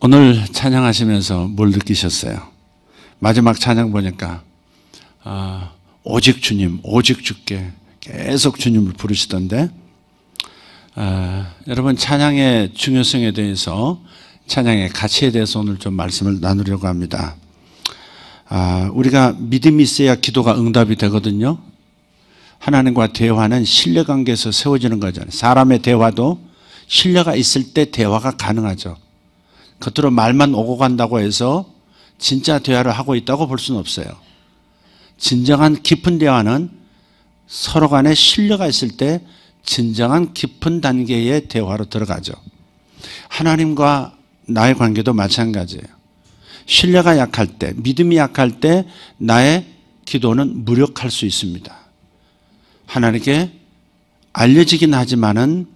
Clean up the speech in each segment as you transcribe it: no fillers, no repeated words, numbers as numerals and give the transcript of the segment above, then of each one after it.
오늘 찬양하시면서 뭘 느끼셨어요? 마지막 찬양 보니까 오직 주님, 오직 주께 계속 주님을 부르시던데 여러분 찬양의 중요성에 대해서 찬양의 가치에 대해서 오늘 좀 말씀을 나누려고 합니다. 우리가 믿음이 있어야 기도가 응답이 되거든요. 하나님과 대화는 신뢰관계에서 세워지는 거잖아요. 사람의 대화도 신뢰가 있을 때 대화가 가능하죠. 겉으로 말만 오고 간다고 해서 진짜 대화를 하고 있다고 볼 수는 없어요. 진정한 깊은 대화는 서로 간에 신뢰가 있을 때 진정한 깊은 단계의 대화로 들어가죠. 하나님과 나의 관계도 마찬가지예요. 신뢰가 약할 때, 믿음이 약할 때 나의 기도는 무력할 수 있습니다. 하나님께 알려지긴 하지만은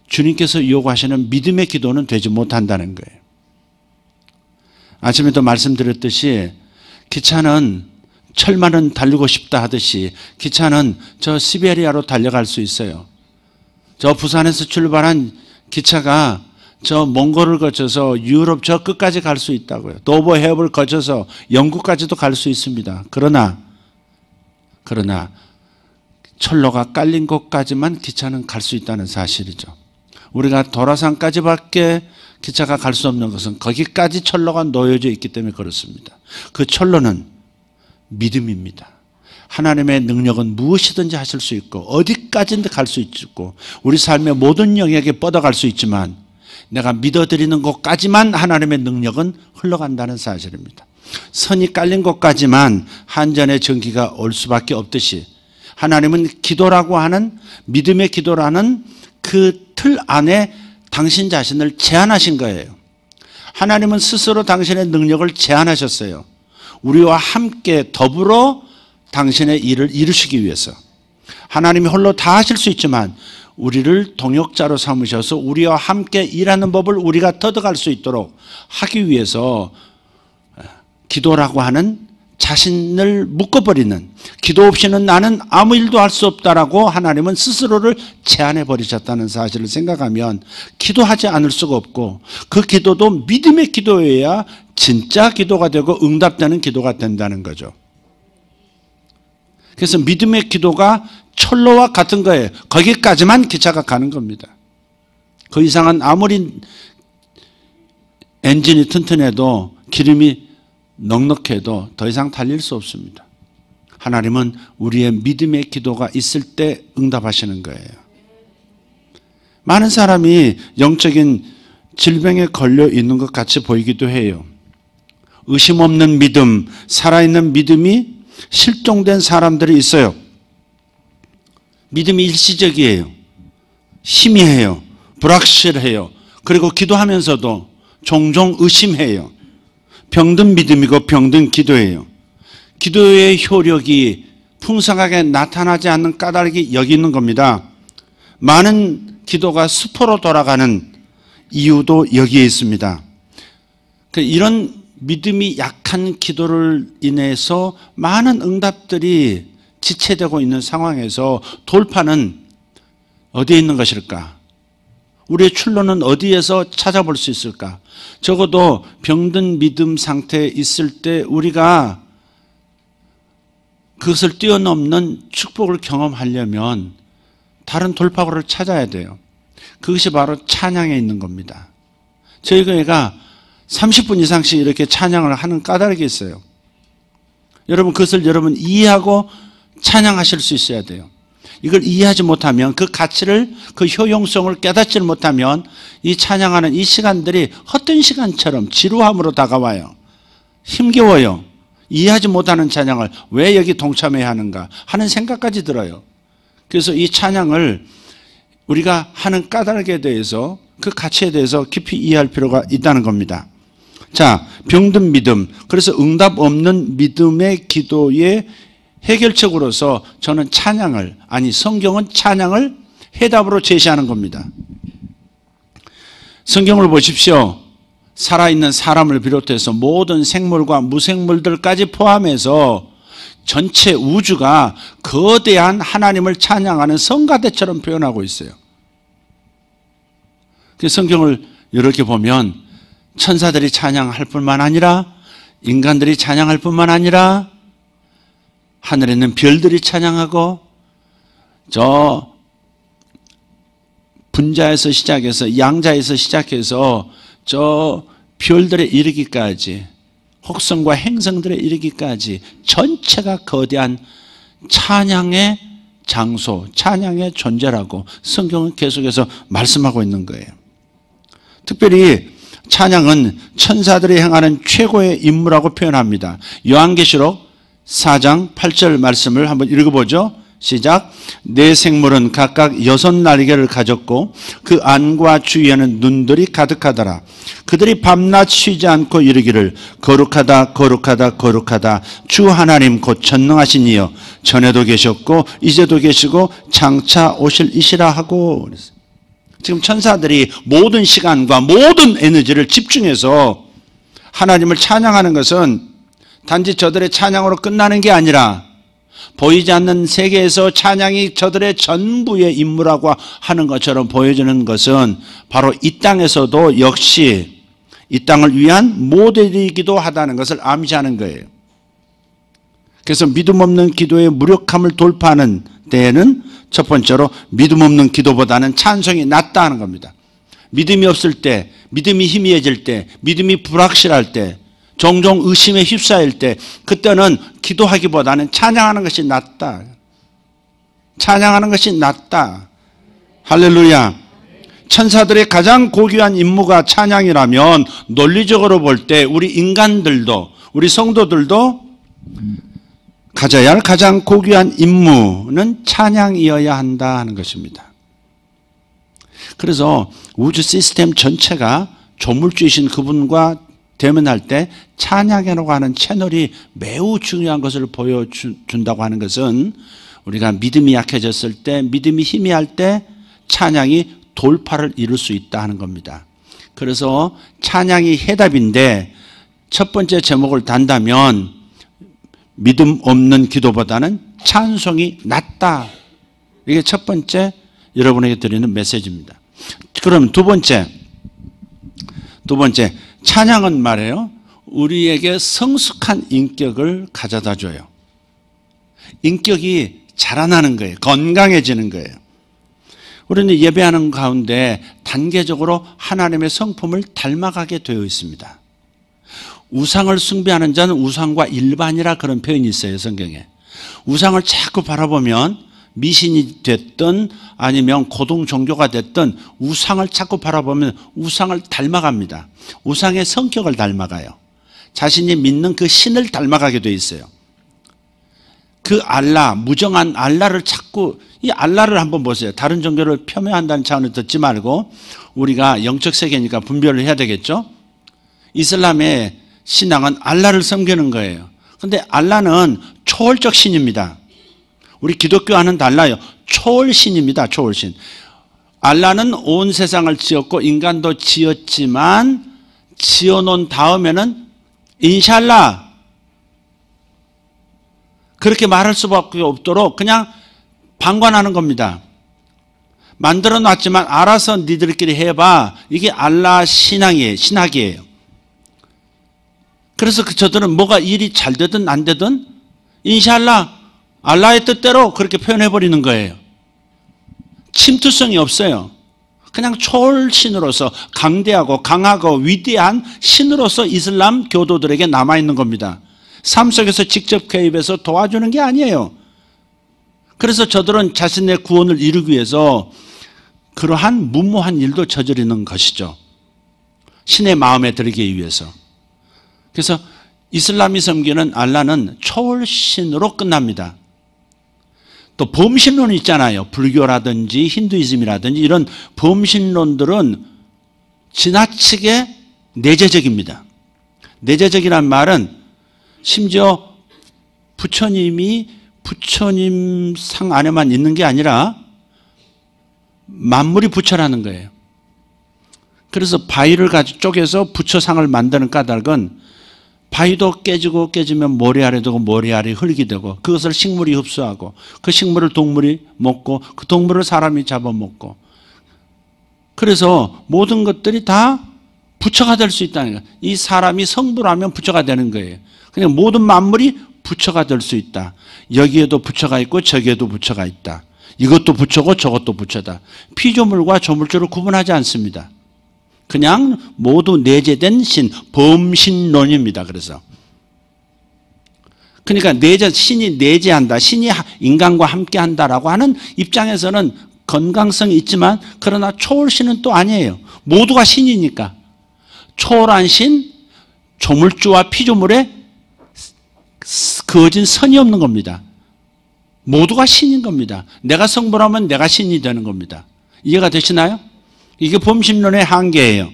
주님께서 요구하시는 믿음의 기도는 되지 못한다는 거예요. 아침에도 말씀드렸듯이 기차는 철만은 달리고 싶다 하듯이 기차는 저 시베리아로 달려갈 수 있어요. 저 부산에서 출발한 기차가 저 몽골을 거쳐서 유럽 저 끝까지 갈 수 있다고요. 도버 해협을 거쳐서 영국까지도 갈 수 있습니다. 그러나 철로가 깔린 곳까지만 기차는 갈 수 있다는 사실이죠. 우리가 도라산까지밖에 기차가 갈 수 없는 것은 거기까지 철로가 놓여져 있기 때문에 그렇습니다. 그 철로는 믿음입니다. 하나님의 능력은 무엇이든지 하실 수 있고 어디까지든 갈 수 있고 우리 삶의 모든 영역에 뻗어갈 수 있지만 내가 믿어드리는 곳까지만 하나님의 능력은 흘러간다는 사실입니다. 선이 깔린 곳까지만 한전의 전기가 올 수밖에 없듯이 하나님은 기도라고 하는 믿음의 기도라는 그 틀 안에 당신 자신을 제한하신 거예요. 하나님은 스스로 당신의 능력을 제한하셨어요. 우리와 함께 더불어 당신의 일을 이루시기 위해서. 하나님이 홀로 다 하실 수 있지만 우리를 동역자로 삼으셔서 우리와 함께 일하는 법을 우리가 터득할 수 있도록 하기 위해서 기도라고 하는 자신을 묶어버리는, 기도 없이는 나는 아무 일도 할 수 없다라고 하나님은 스스로를 제한해 버리셨다는 사실을 생각하면 기도하지 않을 수가 없고 그 기도도 믿음의 기도여야 진짜 기도가 되고 응답되는 기도가 된다는 거죠. 그래서 믿음의 기도가 철로와 같은 거예요. 거기까지만 기차가 가는 겁니다. 그 이상은 아무리 엔진이 튼튼해도 기름이 넉넉해도 더 이상 달릴 수 없습니다. 하나님은 우리의 믿음의 기도가 있을 때 응답하시는 거예요. 많은 사람이 영적인 질병에 걸려 있는 것 같이 보이기도 해요. 의심 없는 믿음, 살아있는 믿음이 실종된 사람들이 있어요. 믿음이 일시적이에요. 희미해요. 불확실해요. 그리고 기도하면서도 종종 의심해요. 병든 믿음이고 병든 기도예요. 기도의 효력이 풍성하게 나타나지 않는 까닭이 여기 있는 겁니다. 많은 기도가 수포로 돌아가는 이유도 여기에 있습니다. 이런 믿음이 약한 기도를 인해서 많은 응답들이 지체되고 있는 상황에서 돌파는 어디에 있는 것일까? 우리의 출로는 어디에서 찾아볼 수 있을까? 적어도 병든 믿음 상태에 있을 때 우리가 그것을 뛰어넘는 축복을 경험하려면 다른 돌파구를 찾아야 돼요. 그것이 바로 찬양에 있는 겁니다. 저희 교회가 30분 이상씩 이렇게 찬양을 하는 까닭이 있어요. 여러분 그것을 여러분 이해하고 찬양하실 수 있어야 돼요. 이걸 이해하지 못하면 그 가치를, 그 효용성을 깨닫지 못하면 이 찬양하는 이 시간들이 헛된 시간처럼 지루함으로 다가와요. 힘겨워요. 이해하지 못하는 찬양을 왜 여기 동참해야 하는가 하는 생각까지 들어요. 그래서 이 찬양을 우리가 하는 까닭에 대해서 그 가치에 대해서 깊이 이해할 필요가 있다는 겁니다. 자, 병든 믿음. 그래서 응답 없는 믿음의 기도의 해결책으로서 저는 성경은 찬양을 해답으로 제시하는 겁니다. 성경을 보십시오. 살아있는 사람을 비롯해서 모든 생물과 무생물들까지 포함해서 전체 우주가 거대한 하나님을 찬양하는 성가대처럼 표현하고 있어요. 그 성경을 이렇게 보면 천사들이 찬양할 뿐만 아니라 인간들이 찬양할 뿐만 아니라 하늘에 있는 별들이 찬양하고 저 분자에서 시작해서 양자에서 시작해서 저 별들에 이르기까지 혹성과 행성들에 이르기까지 전체가 거대한 찬양의 장소, 찬양의 존재라고 성경은 계속해서 말씀하고 있는 거예요. 특별히 찬양은 천사들이 행하는 최고의 임무라고 표현합니다. 요한계시록 4장 8절 말씀을 한번 읽어보죠. 시작. 네 생물은 각각 6날개를 가졌고 그 안과 주위에는 눈들이 가득하더라. 그들이 밤낮 쉬지 않고 이르기를 거룩하다 거룩하다 거룩하다 주 하나님 곧 전능하신 이여 전에도 계셨고 이제도 계시고 장차 오실 이시라 하고. 지금 천사들이 모든 시간과 모든 에너지를 집중해서 하나님을 찬양하는 것은 단지 저들의 찬양으로 끝나는 게 아니라 보이지 않는 세계에서 찬양이 저들의 전부의 임무라고 하는 것처럼 보여지는 것은 바로 이 땅에서도 역시 이 땅을 위한 모델이기도 하다는 것을 암시하는 거예요. 그래서 믿음 없는 기도의 무력함을 돌파하는 데에는 첫 번째로 믿음 없는 기도보다는 찬송이 낫다는 겁니다. 믿음이 없을 때, 믿음이 희미해질 때, 믿음이 불확실할 때, 종종 의심에 휩싸일 때 그때는 기도하기보다는 찬양하는 것이 낫다. 찬양하는 것이 낫다. 할렐루야. 천사들의 가장 고귀한 임무가 찬양이라면 논리적으로 볼 때 우리 인간들도 우리 성도들도 가져야 할 가장 고귀한 임무는 찬양이어야 한다 하는 것입니다. 그래서 우주 시스템 전체가 조물주이신 그분과 대면할 때 찬양이라고 하는 채널이 매우 중요한 것을 보여준다고 하는 것은 우리가 믿음이 약해졌을 때, 믿음이 희미할 때 찬양이 돌파를 이룰 수 있다 하는 겁니다. 그래서 찬양이 해답인데 첫 번째 제목을 단다면 믿음 없는 기도보다는 찬송이 낫다. 이게 첫 번째 여러분에게 드리는 메시지입니다. 그럼 두 번째 찬양은 말이에요. 우리에게 성숙한 인격을 가져다 줘요. 인격이 자라나는 거예요. 건강해지는 거예요. 우리는 예배하는 가운데 단계적으로 하나님의 성품을 닮아가게 되어 있습니다. 우상을 숭배하는 자는 우상과 일반이라 그런 표현이 있어요. 성경에. 우상을 자꾸 바라보면 미신이 됐든 아니면 고등 종교가 됐든 우상을 자꾸 바라보면 우상을 닮아갑니다. 우상의 성격을 닮아가요. 자신이 믿는 그 신을 닮아가게 돼 있어요. 그 알라, 무정한 알라를 자꾸, 이 알라를 한번 보세요. 다른 종교를 폄훼한다는 차원을 듣지 말고 우리가 영적 세계니까 분별을 해야 되겠죠. 이슬람의 신앙은 알라를 섬기는 거예요. 그런데 알라는 초월적 신입니다. 우리 기독교와는 달라요. 초월신입니다. 초월신. 알라는 온 세상을 지었고 인간도 지었지만 지어놓은 다음에는 인샬라 그렇게 말할 수밖에 없도록 그냥 방관하는 겁니다. 만들어 놨지만 알아서 니들끼리 해봐. 이게 알라 신앙이에요. 신학이에요. 그래서 저들은 뭐가 일이 잘 되든 안 되든 인샬라 알라의 뜻대로 그렇게 표현해버리는 거예요. 침투성이 없어요. 그냥 초월신으로서 강대하고 강하고 위대한 신으로서 이슬람 교도들에게 남아있는 겁니다. 삶 속에서 직접 개입해서 도와주는 게 아니에요. 그래서 저들은 자신의 구원을 이루기 위해서 그러한 무모한 일도 저지르는 것이죠. 신의 마음에 들기 위해서. 그래서 이슬람이 섬기는 알라는 초월신으로 끝납니다. 또 범신론이 있잖아요. 불교라든지 힌두이즘이라든지 이런 범신론들은 지나치게 내재적입니다. 내재적이란 말은 심지어 부처님이 부처님 상 안에만 있는 게 아니라 만물이 부처라는 거예요. 그래서 바위를 쪼개서 부처상을 만드는 까닭은 바위도 깨지고 깨지면 모래알이 되고 모래알이 흙이 되고 그것을 식물이 흡수하고 그 식물을 동물이 먹고 그 동물을 사람이 잡아먹고 그래서 모든 것들이 다 부처가 될 수 있다는 거예요. 이 사람이 성불하면 부처가 되는 거예요. 그냥 모든 만물이 부처가 될 수 있다. 여기에도 부처가 있고 저기에도 부처가 있다. 이것도 부처고 저것도 부처다. 피조물과 조물주를 구분하지 않습니다. 그냥 모두 내재된 신, 범신론입니다. 그러니까 신이 내재한다, 신이 인간과 함께한다라고 하는 입장에서는 건강성이 있지만, 그러나 초월신은 또 아니에요. 모두가 신이니까. 초월한 신, 조물주와 피조물에 그어진 선이 없는 겁니다. 모두가 신인 겁니다. 내가 성불하면 내가 신이 되는 겁니다. 이해가 되시나요? 이게 범신론의 한계예요.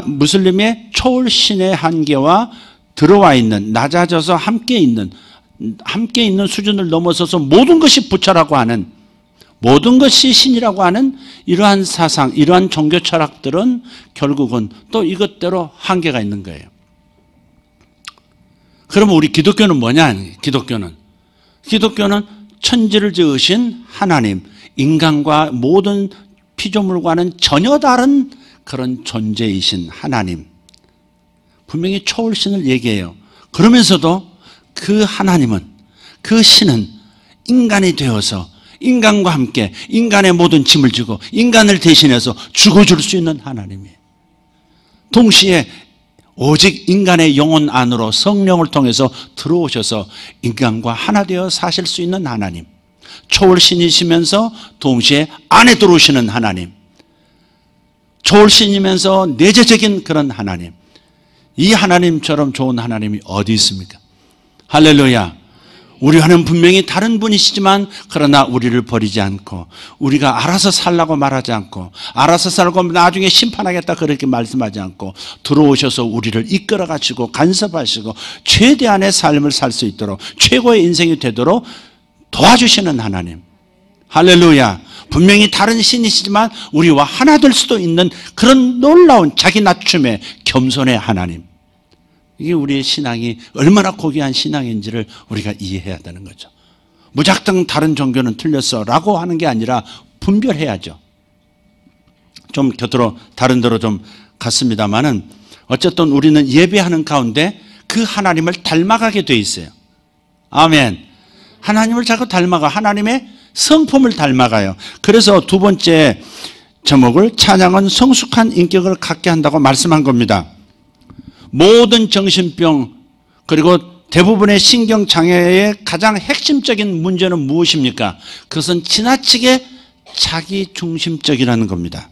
무슬림의 초월신의 한계와 들어와 있는, 낮아져서 함께 있는 수준을 넘어서서 모든 것이 부처라고 하는, 모든 것이 신이라고 하는 이러한 사상, 이러한 종교 철학들은 결국은 또 이것대로 한계가 있는 거예요. 그러면 우리 기독교는 뭐냐? 기독교는 천지를 지으신 하나님, 인간과 모든 피조물과는 전혀 다른 그런 존재이신 하나님, 분명히 초월신을 얘기해요. 그러면서도 그 하나님은, 그 신은 인간이 되어서 인간과 함께 인간의 모든 짐을 지고 인간을 대신해서 죽어줄 수 있는 하나님이에요. 동시에 오직 인간의 영혼 안으로 성령을 통해서 들어오셔서 인간과 하나 되어 사실 수 있는 하나님, 초월신이시면서 동시에 안에 들어오시는 하나님, 초월신이면서 내재적인 그런 하나님, 이 하나님처럼 좋은 하나님이 어디 있습니까? 할렐루야. 우리와는 분명히 다른 분이시지만, 그러나 우리를 버리지 않고, 우리가 알아서 살라고 말하지 않고, 알아서 살고 나중에 심판하겠다 그렇게 말씀하지 않고, 들어오셔서 우리를 이끌어 가시고 간섭하시고 최대한의 삶을 살 수 있도록, 최고의 인생이 되도록 도와주시는 하나님. 할렐루야. 분명히 다른 신이시지만 우리와 하나 될 수도 있는 그런 놀라운 자기 낮춤의 겸손의 하나님. 이게 우리의 신앙이 얼마나 고귀한 신앙인지를 우리가 이해해야 되는 거죠. 무작정 다른 종교는 틀렸어 라고 하는 게 아니라 분별해야죠. 좀 곁으로 다른 데로 좀 갔습니다마는, 어쨌든 우리는 예배하는 가운데 그 하나님을 닮아가게 돼 있어요. 아멘. 하나님을 자꾸 닮아가, 하나님의 성품을 닮아가요. 그래서 두 번째 제목을 찬양은 성숙한 인격을 갖게 한다고 말씀한 겁니다. 모든 정신병 그리고 대부분의 신경장애의 가장 핵심적인 문제는 무엇입니까? 그것은 지나치게 자기중심적이라는 겁니다.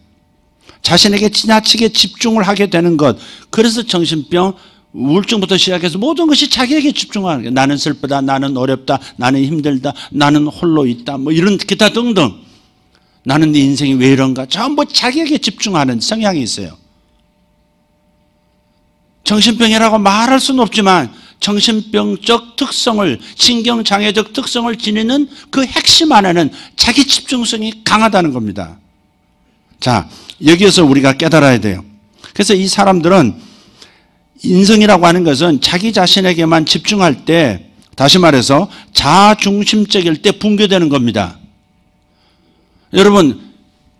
자신에게 지나치게 집중을 하게 되는 것. 그래서 정신병, 우울증부터 시작해서 모든 것이 자기에게 집중하는 거예요. 나는 슬프다, 나는 어렵다, 나는 힘들다, 나는 홀로 있다, 뭐 이런 기타 등등. 나는 네 인생이 왜 이런가? 전부 자기에게 집중하는 성향이 있어요. 정신병이라고 말할 수는 없지만 정신병적 특성을, 신경장애적 특성을 지니는 그 핵심 안에는 자기 집중성이 강하다는 겁니다. 자, 여기에서 우리가 깨달아야 돼요. 그래서 이 사람들은 인성이라고 하는 것은 자기 자신에게만 집중할 때, 다시 말해서 자중심적일 때 붕괴되는 겁니다. 여러분,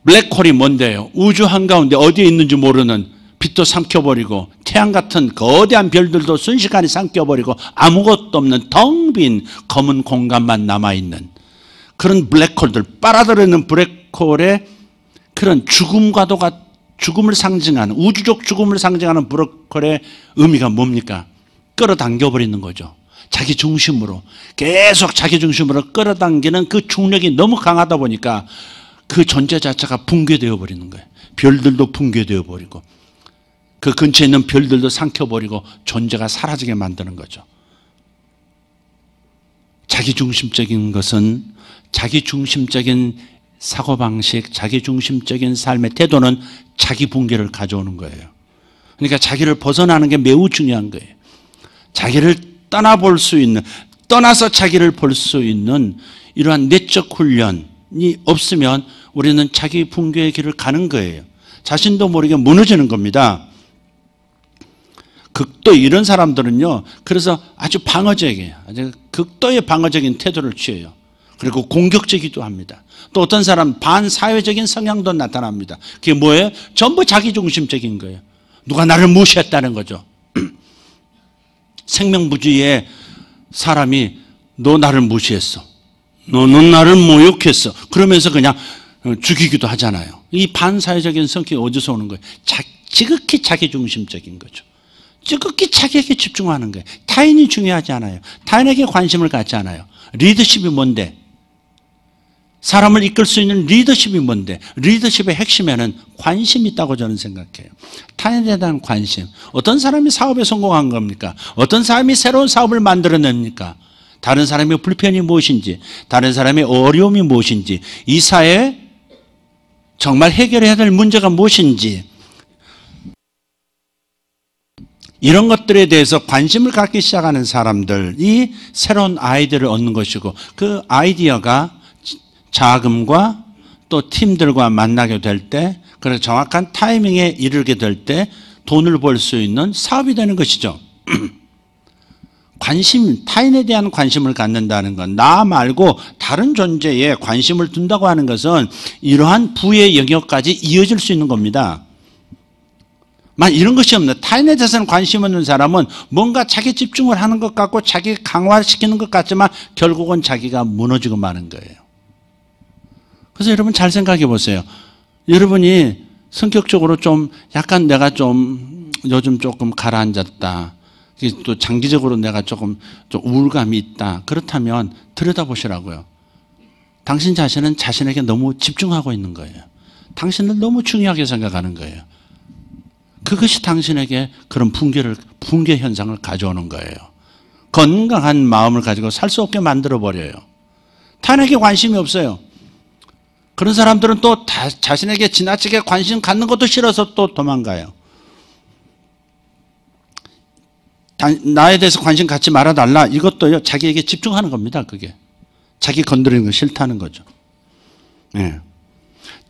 블랙홀이 뭔데요? 우주 한가운데 어디에 있는지 모르는, 빛도 삼켜버리고 태양 같은 거대한 별들도 순식간에 삼켜버리고 아무것도 없는 텅 빈 검은 공간만 남아있는 그런 블랙홀들, 빨아들이는 블랙홀의 그런 죽음을 상징하는, 우주적 죽음을 상징하는 블랙홀의 의미가 뭡니까? 끌어당겨버리는 거죠. 자기 중심으로, 계속 자기 중심으로 끌어당기는 그 중력이 너무 강하다 보니까 그 존재 자체가 붕괴되어 버리는 거예요. 별들도 붕괴되어 버리고 그 근처에 있는 별들도 삼켜버리고 존재가 사라지게 만드는 거죠. 자기중심적인 것은, 자기중심적인 사고방식, 자기중심적인 삶의 태도는 자기 붕괴를 가져오는 거예요. 그러니까 자기를 벗어나는 게 매우 중요한 거예요. 자기를 떠나볼 수 있는, 떠나서 자기를 볼 수 있는 이러한 내적 훈련이 없으면 우리는 자기 붕괴의 길을 가는 거예요. 자신도 모르게 무너지는 겁니다. 극도, 이런 사람들은요, 그래서 아주 방어적이에요. 아주 극도의 방어적인 태도를 취해요. 그리고 공격적이기도 합니다. 또 어떤 사람 반사회적인 성향도 나타납니다. 그게 뭐예요? 전부 자기중심적인 거예요. 누가 나를 무시했다는 거죠. 생명부지의 사람이 너 나를 무시했어. 너는 나를 모욕했어. 그러면서 그냥 죽이기도 하잖아요. 이 반사회적인 성격이 어디서 오는 거예요? 지극히 자기중심적인 거죠. 지극히 자기에게 집중하는 거예요. 타인이 중요하지 않아요. 타인에게 관심을 갖지 않아요. 리더십이 뭔데? 사람을 이끌 수 있는 리더십이 뭔데? 리더십의 핵심에는 관심이 있다고 저는 생각해요. 타인에 대한 관심. 어떤 사람이 사업에 성공한 겁니까? 어떤 사람이 새로운 사업을 만들어냅니까? 다른 사람의 불편이 무엇인지, 다른 사람의 어려움이 무엇인지, 이 사회에 정말 해결해야 될 문제가 무엇인지, 이런 것들에 대해서 관심을 갖기 시작하는 사람들이 새로운 아이디어를 얻는 것이고, 그 아이디어가 자금과 또 팀들과 만나게 될 때, 그래서 정확한 타이밍에 이르게 될 때 돈을 벌 수 있는 사업이 되는 것이죠. 관심, 타인에 대한 관심을 갖는다는 건, 나 말고 다른 존재에 관심을 둔다고 하는 것은 이러한 부의 영역까지 이어질 수 있는 겁니다. 만 이런 것이 없는, 타인에 대해서는 관심 없는 사람은 뭔가 자기 집중을 하는 것 같고 자기 강화시키는 것 같지만 결국은 자기가 무너지고 마는 거예요. 그래서 여러분 잘 생각해 보세요. 여러분이 성격적으로 좀 약간 내가 좀 요즘 조금 가라앉았다. 또 장기적으로 내가 조금 좀 우울감이 있다. 그렇다면 들여다보시라고요. 당신 자신은 자신에게 너무 집중하고 있는 거예요. 당신을 너무 중요하게 생각하는 거예요. 그것이 당신에게 그런 붕괴 현상을 가져오는 거예요. 건강한 마음을 가지고 살 수 없게 만들어버려요. 타인에게 관심이 없어요. 그런 사람들은 또 자신에게 지나치게 관심 갖는 것도 싫어서 또 도망가요. 나에 대해서 관심 갖지 말아달라. 이것도요, 자기에게 집중하는 겁니다. 그게. 자기 건드리는 거 싫다는 거죠. 네.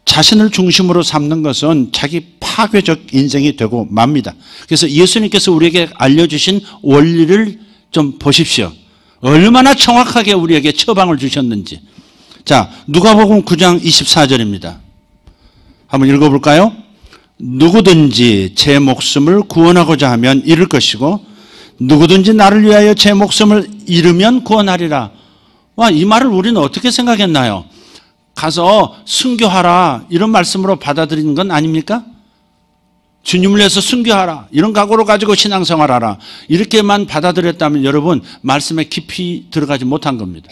자신을 중심으로 삼는 것은 자기 파괴적 인생이 되고 맙니다. 그래서 예수님께서 우리에게 알려주신 원리를 좀 보십시오. 얼마나 정확하게 우리에게 처방을 주셨는지. 자, 누가복음 9장 24절입니다. 한번 읽어볼까요? 누구든지 제 목숨을 구원하고자 하면 잃을 것이고 누구든지 나를 위하여 제 목숨을 잃으면 구원하리라. 와, 이 말을 우리는 어떻게 생각했나요? 가서 순교하라 이런 말씀으로 받아들이는 건 아닙니까? 주님을 위해서 순교하라 이런 각오로 가지고 신앙생활하라 이렇게만 받아들였다면 여러분 말씀에 깊이 들어가지 못한 겁니다.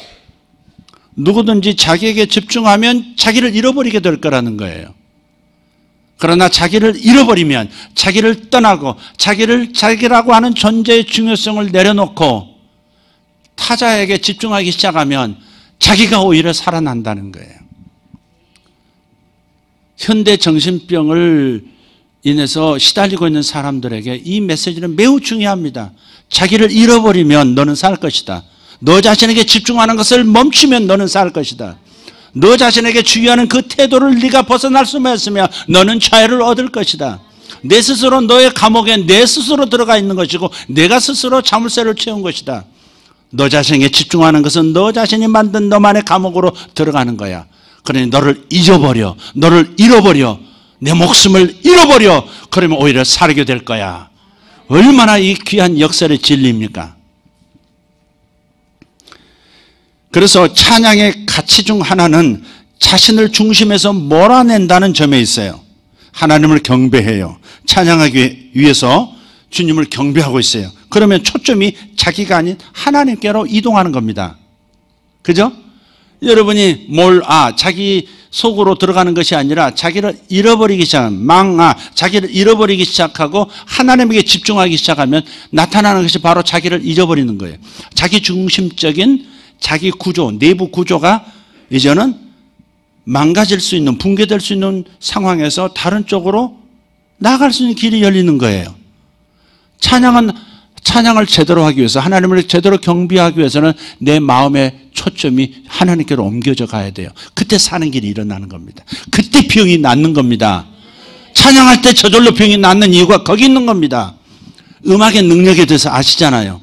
누구든지 자기에게 집중하면 자기를 잃어버리게 될 거라는 거예요. 그러나 자기를 잃어버리면 자기를 떠나고 자기라고 하는 존재의 중요성을 내려놓고 타자에게 집중하기 시작하면 자기가 오히려 살아난다는 거예요. 현대 정신병을 인해서 시달리고 있는 사람들에게 이 메시지는 매우 중요합니다. 자기를 잃어버리면 너는 살 것이다. 너 자신에게 집중하는 것을 멈추면 너는 살 것이다. 너 자신에게 주의하는 그 태도를 네가 벗어날 수만 있으면 너는 자유를 얻을 것이다. 내 스스로 너의 감옥에 내 스스로 들어가 있는 것이고 내가 스스로 자물쇠를 채운 것이다. 너 자신에게 집중하는 것은 너 자신이 만든 너만의 감옥으로 들어가는 거야. 그러니 너를 잊어버려, 너를 잃어버려, 내 목숨을 잃어버려. 그러면 오히려 살게 될 거야. 얼마나 이 귀한 역설의 진리입니까? 그래서 찬양의 가치 중 하나는 자신을 중심에서 몰아낸다는 점에 있어요. 하나님을 경배해요. 찬양하기 위해서 주님을 경배하고 있어요. 그러면 초점이 자기가 아닌 하나님께로 이동하는 겁니다. 그죠? 여러분이 자기 속으로 들어가는 것이 아니라 자기를 잃어버리기 시작하면 자기를 잃어버리기 시작하고 하나님에게 집중하기 시작하면 나타나는 것이 바로 자기를 잊어버리는 거예요. 자기 중심적인 자기 구조, 내부 구조가 이제는 망가질 수 있는, 붕괴될 수 있는 상황에서 다른 쪽으로 나아갈 수 있는 길이 열리는 거예요. 찬양을 제대로 하기 위해서, 하나님을 제대로 경배하기 위해서는 내 마음의 초점이 하나님께로 옮겨져 가야 돼요. 그때 사는 길이 일어나는 겁니다. 그때 병이 낫는 겁니다. 찬양할 때 저절로 병이 낫는 이유가 거기 있는 겁니다. 음악의 능력에 대해서 아시잖아요.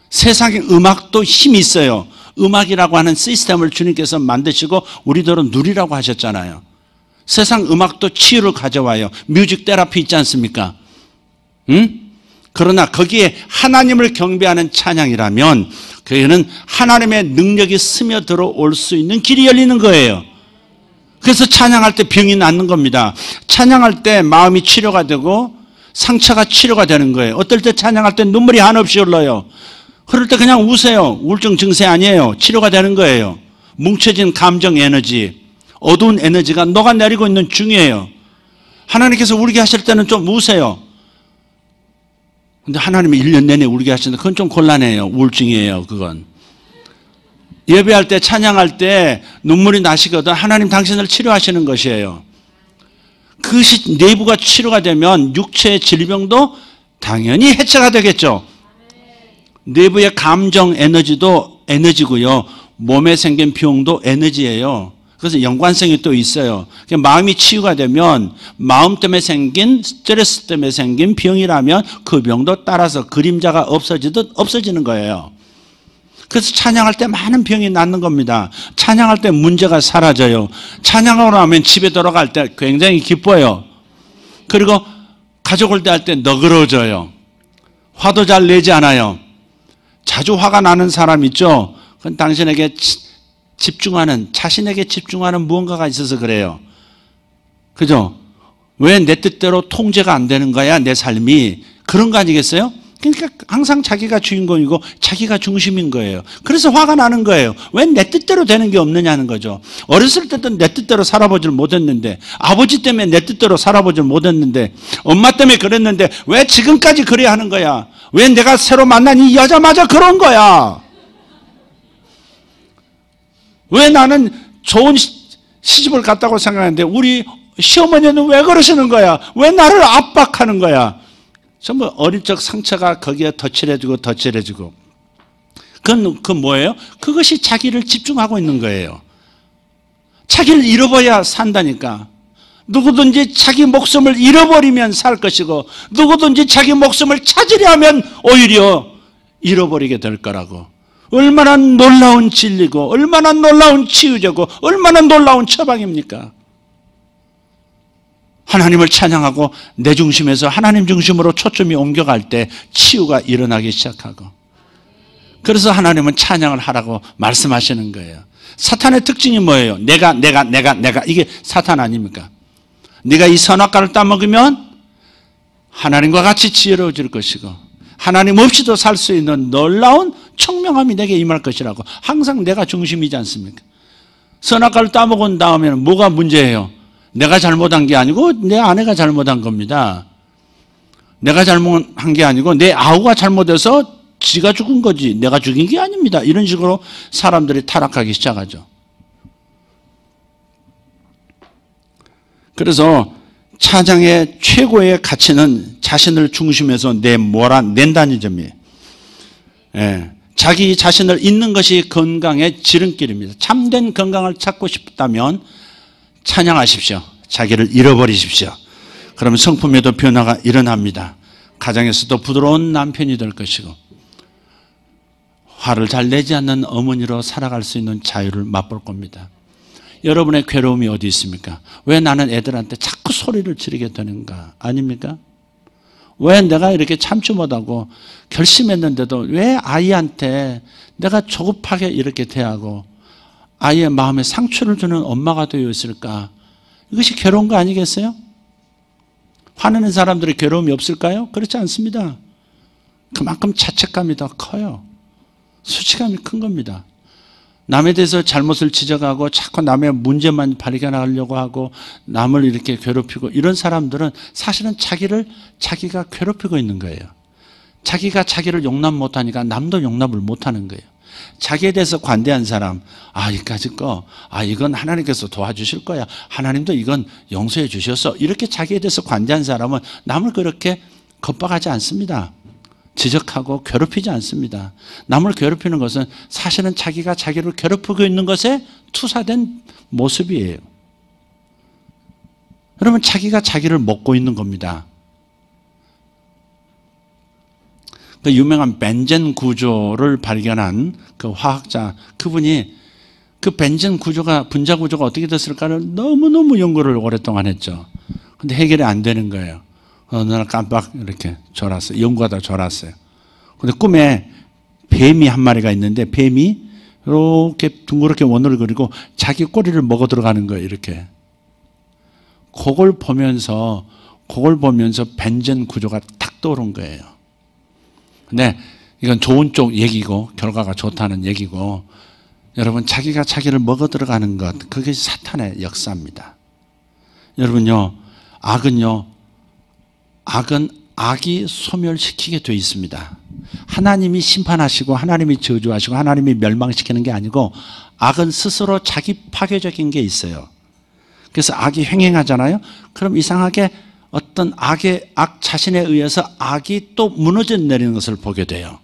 세상에 음악도 힘이 있어요. 음악이라고 하는 시스템을 주님께서 만드시고 우리들은 누리라고 하셨잖아요. 세상 음악도 치유를 가져와요. 뮤직 테라피 있지 않습니까? 그러나 거기에 하나님을 경배하는 찬양이라면 그에는 하나님의 능력이 스며들어 올 수 있는 길이 열리는 거예요. 그래서 찬양할 때 병이 낫는 겁니다. 찬양할 때 마음이 치료가 되고 상처가 치료가 되는 거예요. 어떨 때 찬양할 때 눈물이 한없이 흘러요. 그럴 때 그냥 우세요. 우울증 증세 아니에요. 치료가 되는 거예요. 뭉쳐진 감정 에너지, 어두운 에너지가 녹아내리고 있는 중이에요. 하나님께서 울게 하실 때는 좀 우세요. 근데 하나님이 1년 내내 울게 하시는데 그건 좀 곤란해요. 우울증이에요. 그건. 예배할 때 찬양할 때 눈물이 나시거든 하나님 당신을 치료하시는 것이에요. 그것이 내부가 치료가 되면 육체의 질병도 당연히 해체가 되겠죠. 내부의 감정 에너지도 에너지고요. 몸에 생긴 병도 에너지예요. 그래서 연관성이 또 있어요. 마음이 치유가 되면 마음 때문에 생긴 스트레스 때문에 생긴 병이라면 그 병도 따라서 그림자가 없어지듯 없어지는 거예요. 그래서 찬양할 때 많은 병이 낫는 겁니다. 찬양할 때 문제가 사라져요. 찬양하고 나면 집에 돌아갈 때 굉장히 기뻐요. 그리고 가족을 대할 때 너그러워져요. 화도 잘 내지 않아요. 자주 화가 나는 사람 있죠? 그건 당신에게 집중하는, 자신에게 집중하는 무언가가 있어서 그래요. 그죠? 왜 내 뜻대로 통제가 안 되는 거야, 내 삶이? 그런 거 아니겠어요? 그러니까 항상 자기가 주인공이고 자기가 중심인 거예요. 그래서 화가 나는 거예요. 왜 내 뜻대로 되는 게 없느냐는 거죠. 어렸을 때도 내 뜻대로 살아보질 못했는데, 아버지 때문에 내 뜻대로 살아보질 못했는데, 엄마 때문에 그랬는데 왜 지금까지 그래야 하는 거야? 왜 내가 새로 만난 이 여자마저 그런 거야? 왜 나는 좋은 시집을 갔다고 생각하는데 우리 시어머니는 왜 그러시는 거야? 왜 나를 압박하는 거야? 전부 어릴 적 상처가 거기에 덧칠해지고 덧칠해지고. 그건 뭐예요? 그것이 자기를 집중하고 있는 거예요. 자기를 잃어버려야 산다니까. 누구든지 자기 목숨을 잃어버리면 살 것이고 누구든지 자기 목숨을 찾으려 하면 오히려 잃어버리게 될 거라고. 얼마나 놀라운 진리고 얼마나 놀라운 치유제고 얼마나 놀라운 처방입니까? 하나님을 찬양하고 내 중심에서 하나님 중심으로 초점이 옮겨갈 때 치유가 일어나기 시작하고, 그래서 하나님은 찬양을 하라고 말씀하시는 거예요. 사탄의 특징이 뭐예요? 내가 이게 사탄 아닙니까? 네가 이 선악과를 따먹으면 하나님과 같이 지혜로워질 것이고 하나님 없이도 살 수 있는 놀라운 청명함이 내게 임할 것이라고. 항상 내가 중심이지 않습니까? 선악과를 따먹은 다음에는 뭐가 문제예요? 내가 잘못한 게 아니고 내 아내가 잘못한 겁니다. 내가 잘못한 게 아니고 내 아우가 잘못해서 지가 죽은 거지 내가 죽인 게 아닙니다. 이런 식으로 사람들이 타락하기 시작하죠. 그래서 찬양의 최고의 가치는 자신을 중심에서 몰아낸다는 점이에요. 예, 자기 자신을 잊는 것이 건강의 지름길입니다. 참된 건강을 찾고 싶다면 찬양하십시오. 자기를 잃어버리십시오. 그러면 성품에도 변화가 일어납니다. 가정에서도 부드러운 남편이 될 것이고 화를 잘 내지 않는 어머니로 살아갈 수 있는 자유를 맛볼 겁니다. 여러분의 괴로움이 어디 있습니까? 왜 나는 애들한테 자꾸 소리를 지르게 되는가? 아닙니까? 왜 내가 이렇게 참지 못하고 결심했는데도 왜 아이한테 내가 조급하게 이렇게 대하고 아이의 마음에 상처를 주는 엄마가 되어 있을까? 이것이 괴로운 거 아니겠어요? 화내는 사람들이 괴로움이 없을까요? 그렇지 않습니다. 그만큼 자책감이 더 커요. 수치감이 큰 겁니다. 남에 대해서 잘못을 지적하고 자꾸 남의 문제만 발견하려고 하고 남을 이렇게 괴롭히고 이런 사람들은 사실은 자기가 괴롭히고 있는 거예요. 자기가 자기를 용납 못하니까 남도 용납을 못하는 거예요. 자기에 대해서 관대한 사람, 이까짓 거, 이건 하나님께서 도와주실 거야. 하나님도 이건 용서해 주셔서 이렇게 자기에 대해서 관대한 사람은 남을 그렇게 겁박하지 않습니다. 지적하고 괴롭히지 않습니다. 남을 괴롭히는 것은 사실은 자기가 자기를 괴롭히고 있는 것에 투사된 모습이에요. 여러분, 자기가 자기를 먹고 있는 겁니다. 그 유명한 벤젠 구조를 발견한 그 화학자, 그분이 그 벤젠 구조가, 분자 구조가 어떻게 됐을까를 너무너무 연구를 오랫동안 했죠. 근데 해결이 안 되는 거예요. 어느 날 깜빡 이렇게 졸았어요. 연구하다 졸았어요. 근데 꿈에 뱀이 한 마리가 있는데 뱀이 이렇게 둥그렇게 원을 그리고 자기 꼬리를 먹어 들어가는 거예요. 이렇게. 그걸 보면서 벤전 구조가 탁 떠오른 거예요. 근데 이건 좋은 쪽 얘기고 결과가 좋다는 얘기고, 여러분 자기가 자기를 먹어 들어가는 것, 그게 사탄의 역사입니다. 여러분요, 악은 악이 소멸시키게 되어 있습니다. 하나님이 심판하시고 하나님이 저주하시고 하나님이 멸망시키는 게 아니고, 악은 스스로 자기 파괴적인 게 있어요. 그래서 악이 횡행하잖아요. 그럼 이상하게 어떤 악 자신에 의해서 악이 또 무너져 내리는 것을 보게 돼요.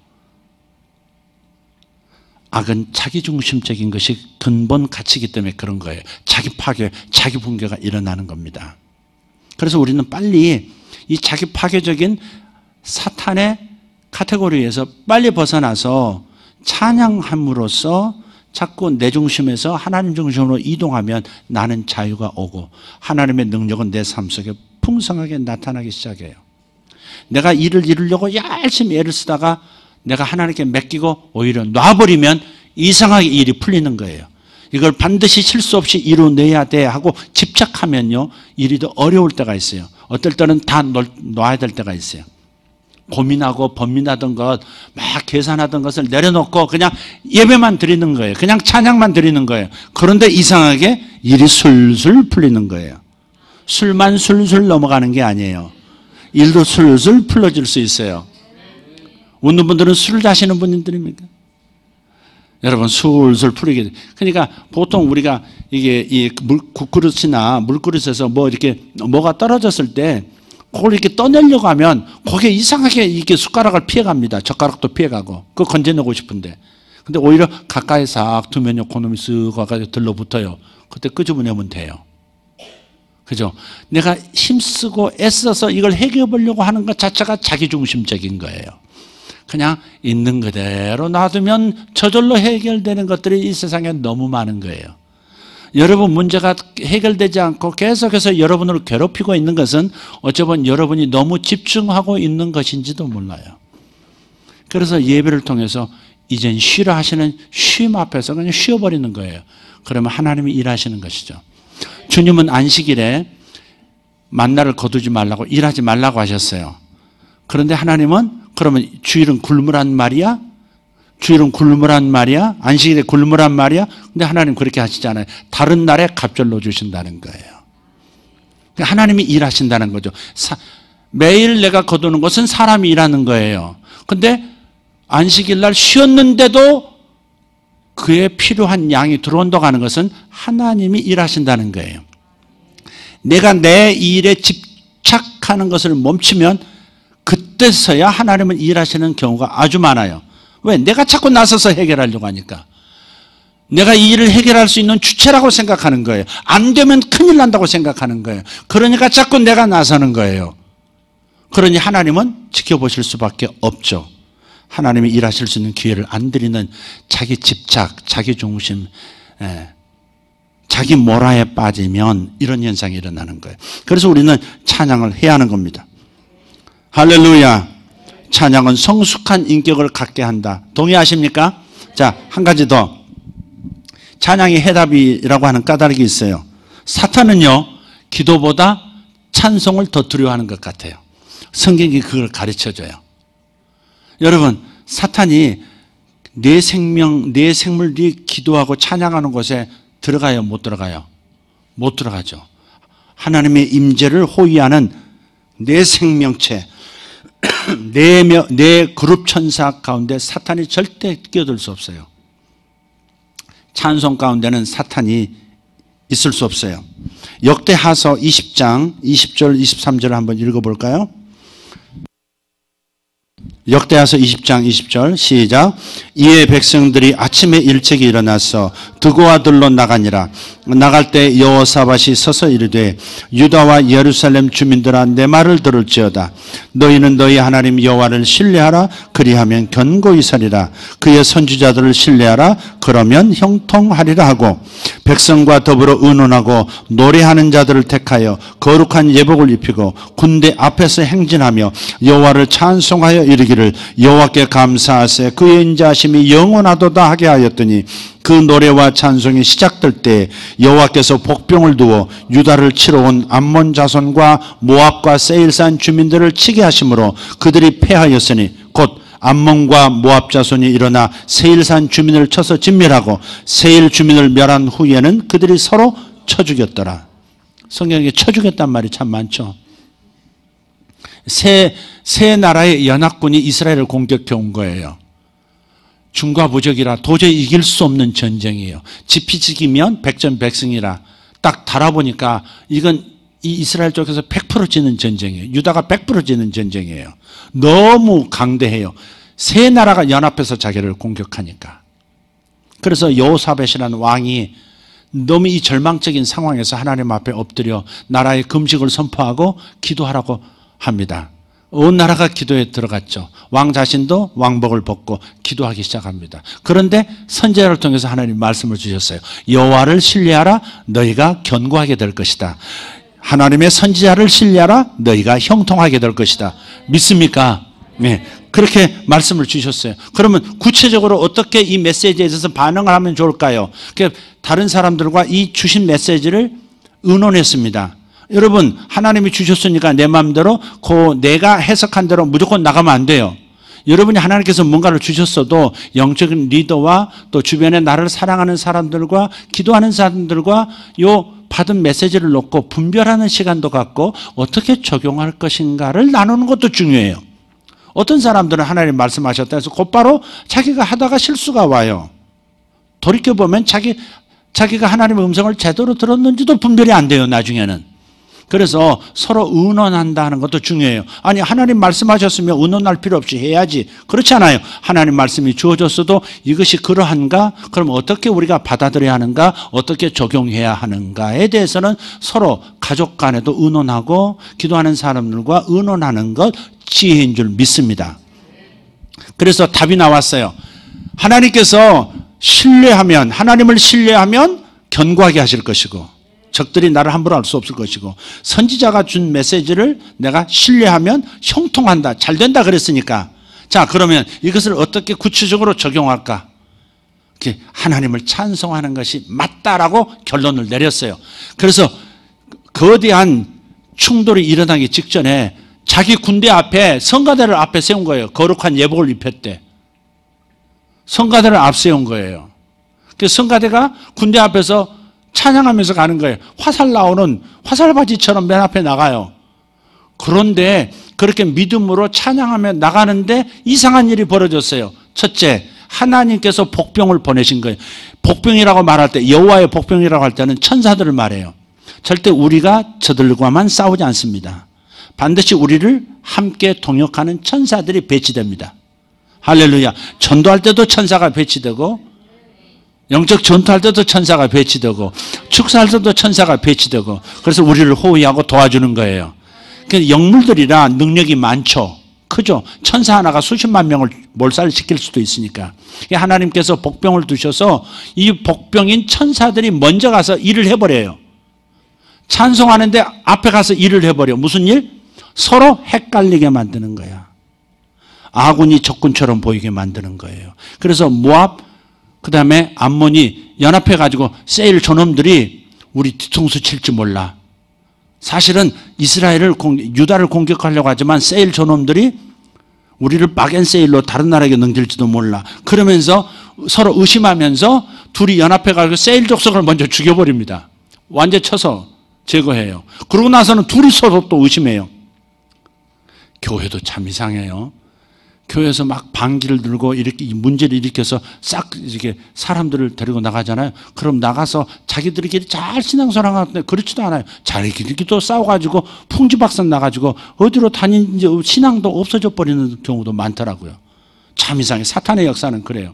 악은 자기중심적인 것이 근본 가치이기 때문에 그런 거예요. 자기 파괴, 자기 붕괴가 일어나는 겁니다. 그래서 우리는 빨리 이 자기 파괴적인 사탄의 카테고리에서 빨리 벗어나서 찬양함으로써 자꾸 내 중심에서 하나님 중심으로 이동하면 나는 자유가 오고 하나님의 능력은 내 삶 속에 풍성하게 나타나기 시작해요. 내가 일을 이루려고 열심히 애를 쓰다가 내가 하나님께 맡기고 오히려 놔버리면 이상하게 일이 풀리는 거예요. 이걸 반드시 실수 없이 이루어내야 돼 하고 집착하면요, 일이 더 어려울 때가 있어요. 어떨 때는 다 놔야 될 때가 있어요. 고민하고 번민하던 것, 막 계산하던 것을 내려놓고 그냥 예배만 드리는 거예요. 그냥 찬양만 드리는 거예요. 그런데 이상하게 일이 술술 풀리는 거예요. 술만 술술 넘어가는 게 아니에요. 일도 술술 풀어질 수 있어요. 웃는 분들은 술을 자시는 분들입니까? 여러분, 술술 풀리게 돼. 그러니까 보통 우리가 이게 이 국그릇이나 물그릇에서 뭐 이렇게 뭐가 떨어졌을 때 그걸 이렇게 떠내려고 하면 거기에 이상하게 이렇게 숟가락을 피해갑니다. 젓가락도 피해가고. 그거 건져내고 싶은데. 근데 오히려 가까이 싹 두면요, 그놈이 쓱 와가지고 들러붙어요. 그때 끄집어내면 돼요. 그죠? 내가 힘쓰고 애써서 이걸 해결해 보려고 하는 것 자체가 자기중심적인 거예요. 그냥 있는 그대로 놔두면 저절로 해결되는 것들이 이 세상에 너무 많은 거예요. 여러분 문제가 해결되지 않고 계속해서 여러분을 괴롭히고 있는 것은 어쩌면 여러분이 너무 집중하고 있는 것인지도 몰라요. 그래서 예배를 통해서 이젠 쉬라 하시는 쉼 앞에서 그냥 쉬어버리는 거예요. 그러면 하나님이 일하시는 것이죠. 주님은 안식일에 만나를 거두지 말라고, 일하지 말라고 하셨어요. 그런데 하나님은 그러면 주일은 굶으란 말이야? 주일은 굶으란 말이야? 안식일에 굶으란 말이야? 근데 하나님 그렇게 하시잖아요. 다른 날에 갑절로 주신다는 거예요. 하나님이 일하신다는 거죠. 매일 내가 거두는 것은 사람이 일하는 거예요. 근데 안식일 날 쉬었는데도 그에 필요한 양이 들어온다고 하는 것은 하나님이 일하신다는 거예요. 내가 내 일에 집착하는 것을 멈추면 그때서야 하나님은 일하시는 경우가 아주 많아요. 왜? 내가 자꾸 나서서 해결하려고 하니까. 내가 이 일을 해결할 수 있는 주체라고 생각하는 거예요. 안 되면 큰일 난다고 생각하는 거예요. 그러니까 자꾸 내가 나서는 거예요. 그러니 하나님은 지켜보실 수밖에 없죠. 하나님이 일하실 수 있는 기회를 안 드리는 자기 집착, 자기 중심, 자기 모라에 빠지면 이런 현상이 일어나는 거예요. 그래서 우리는 찬양을 해야 하는 겁니다. 할렐루야. 찬양은 성숙한 인격을 갖게 한다. 동의하십니까? 자, 한 가지 더. 찬양이 해답이라고 하는 까닭이 있어요. 사탄은요, 기도보다 찬송을 더 두려워하는 것 같아요. 성경이 그걸 가르쳐줘요. 여러분, 사탄이 내 생명, 내 생물이 기도하고 찬양하는 곳에 들어가요? 못 들어가요? 못 들어가죠. 하나님의 임재를 호위하는 내 생명체, 내 그룹 천사 가운데 사탄이 절대 끼어들 수 없어요. 찬송 가운데는 사탄이 있을 수 없어요. 역대하서 20장 20절 23절을 한번 읽어볼까요? 역대하서 20장 20절 시작. 이에 백성들이 아침에 일찍이 일어나서 드고와 들로 나가니라. 나갈 때 여호사밧이 서서 이르되 유다와 예루살렘 주민들아 내 말을 들을지어다. 너희는 너희 하나님 여호와를 신뢰하라. 그리하면 견고히 서리라. 그의 선지자들을 신뢰하라. 그러면 형통하리라 하고 백성과 더불어 의논하고 노래하는 자들을 택하여 거룩한 예복을 입히고 군대 앞에서 행진하며 여호와를 찬송하여 이르기를 여호와께 감사하세 그의 인자하심이 영원하도다 하게 하였더니 그 노래와 찬송이 시작될 때 여호와께서 복병을 두어 유다를 치러 온 암몬 자손과 모압과 세일산 주민들을 치게 하심으로 그들이 패하였으니 곧 암몬과 모압 자손이 일어나 세일산 주민을 쳐서 진멸하고 세일 주민을 멸한 후에는 그들이 서로 쳐 죽였더라. 성경에 쳐 죽였단 말이 참 많죠. 세 나라의 연합군이 이스라엘을 공격해 온 거예요. 중과부적이라 도저히 이길 수 없는 전쟁이에요. 지피지기면 백전백승이라 딱 달아보니까 이건 이 이스라엘 쪽에서 100% 지는 전쟁이에요. 유다가 100% 지는 전쟁이에요. 너무 강대해요. 세 나라가 연합해서 자기를 공격하니까. 그래서 여호사밧이라는 왕이 너무 이 절망적인 상황에서 하나님 앞에 엎드려 나라의 금식을 선포하고 기도하라고 합니다. 온 나라가 기도에 들어갔죠. 왕 자신도 왕복을 벗고 기도하기 시작합니다. 그런데 선지자를 통해서 하나님 말씀을 주셨어요. 여호와를 신뢰하라. 너희가 견고하게 될 것이다. 하나님의 선지자를 신뢰하라. 너희가 형통하게 될 것이다. 믿습니까? 네, 그렇게 말씀을 주셨어요. 그러면 구체적으로 어떻게 이 메시지에 대해서 반응을 하면 좋을까요? 다른 사람들과 이 주신 메시지를 의논했습니다. 여러분, 하나님이 주셨으니까 내 마음대로 내가 해석한 대로 무조건 나가면 안 돼요. 여러분이 하나님께서 뭔가를 주셨어도 영적인 리더와 또 주변에 나를 사랑하는 사람들과 기도하는 사람들과 요 받은 메시지를 놓고 분별하는 시간도 갖고 어떻게 적용할 것인가를 나누는 것도 중요해요. 어떤 사람들은 하나님 말씀하셨다 해서 곧바로 자기가 하다가 실수가 와요. 돌이켜보면 자기가 하나님의 음성을 제대로 들었는지도 분별이 안 돼요, 나중에는. 그래서 서로 의논한다는 것도 중요해요. 아니, 하나님 말씀하셨으면 의논할 필요 없이 해야지. 그렇지 않아요. 하나님 말씀이 주어졌어도 이것이 그러한가? 그럼 어떻게 우리가 받아들여야 하는가? 어떻게 적용해야 하는가에 대해서는 서로 가족 간에도 의논하고 기도하는 사람들과 의논하는 것 지혜인 줄 믿습니다. 그래서 답이 나왔어요. 하나님께서 하나님을 신뢰하면 견고하게 하실 것이고 적들이 나를 함부로 할 수 없을 것이고 선지자가 준 메시지를 내가 신뢰하면 형통한다. 잘 된다 그랬으니까. 자, 그러면 이것을 어떻게 구체적으로 적용할까? 하나님을 찬송하는 것이 맞다라고 결론을 내렸어요. 그래서 거대한 충돌이 일어나기 직전에 자기 군대 앞에 성가대를 앞에 세운 거예요. 거룩한 예복을 입혔대. 성가대를 앞세운 거예요. 그래서 성가대가 군대 앞에서 찬양하면서 가는 거예요. 화살 나오는 화살바지처럼 맨 앞에 나가요. 그런데 그렇게 믿음으로 찬양하며 나가는데 이상한 일이 벌어졌어요. 첫째, 하나님께서 복병을 보내신 거예요. 복병이라고 말할 때, 여호와의 복병이라고 할 때는 천사들을 말해요. 절대 우리가 저들과만 싸우지 않습니다. 반드시 우리를 함께 동역하는 천사들이 배치됩니다. 할렐루야. 전도할 때도 천사가 배치되고 영적 전투할 때도 천사가 배치되고 축사할 때도 천사가 배치되고 그래서 우리를 호위하고 도와주는 거예요. 영물들이라 능력이 많죠. 크죠. 천사 하나가 수십만 명을 몰살시킬 수도 있으니까. 하나님께서 복병을 두셔서 이 복병인 천사들이 먼저 가서 일을 해버려요. 찬송하는데 앞에 가서 일을 해버려. 무슨 일? 서로 헷갈리게 만드는 거야. 아군이 적군처럼 보이게 만드는 거예요. 그래서 모압 그 다음에 암몬이 연합해가지고 세일 저놈들이 우리 뒤통수 칠지 몰라. 사실은 유다를 공격하려고 하지만 세일 저놈들이 우리를 박앤세일로 다른 나라에게 넘길지도 몰라. 그러면서 서로 의심하면서 둘이 연합해가지고 세일 족속을 먼저 죽여버립니다. 완전 쳐서 제거해요. 그러고 나서는 둘이 서로 또 의심해요. 교회도 참 이상해요. 교회에서 막 방귀를 들고 이렇게 문제를 일으켜서 싹 이렇게 사람들을 데리고 나가잖아요. 그럼 나가서 자기들끼리 잘 신앙생활 하는데 그렇지도 않아요. 자기들끼리도 싸워가지고 풍지박산 나가지고 어디로 다니는지 신앙도 없어져 버리는 경우도 많더라고요. 참 이상해. 사탄의 역사는 그래요.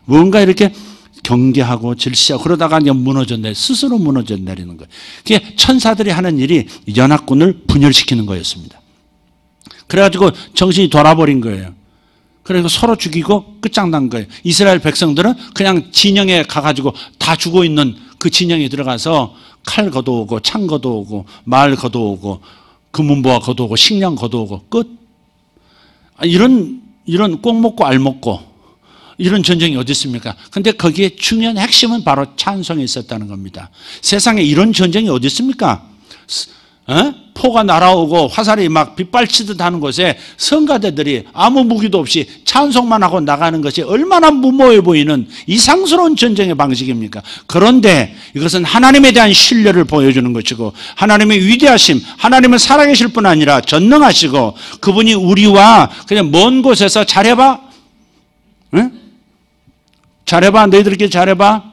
뭔가 이렇게 경계하고 질시하고 그러다가 이제 스스로 무너져 내리는 거예요. 그게 천사들이 하는 일이 연합군을 분열시키는 거였습니다. 그래가지고 정신이 돌아버린 거예요. 그래서 서로 죽이고 끝장난 거예요. 이스라엘 백성들은 그냥 진영에 가가지고 다 죽어 있는 그 진영에 들어가서 칼 걷어오고 창 걷어오고 말 걷어오고 금은보화 걷어오고 식량 걷어오고 끝. 이런 꼭 먹고 알 먹고 이런 전쟁이 어디 있습니까? 근데 거기에 중요한 핵심은 바로 찬송에 있었다는 겁니다. 세상에 이런 전쟁이 어디 있습니까? 포가 날아오고 화살이 막 빗발치듯 하는 곳에 성가대들이 아무 무기도 없이 찬송만 하고 나가는 것이 얼마나 무모해 보이는 이상스러운 전쟁의 방식입니까? 그런데 이것은 하나님에 대한 신뢰를 보여주는 것이고 하나님의 위대하심, 하나님은 살아계실 뿐 아니라 전능하시고 그분이 우리와 그냥 먼 곳에서 잘해봐, 잘해봐, 너희들끼리 잘해봐,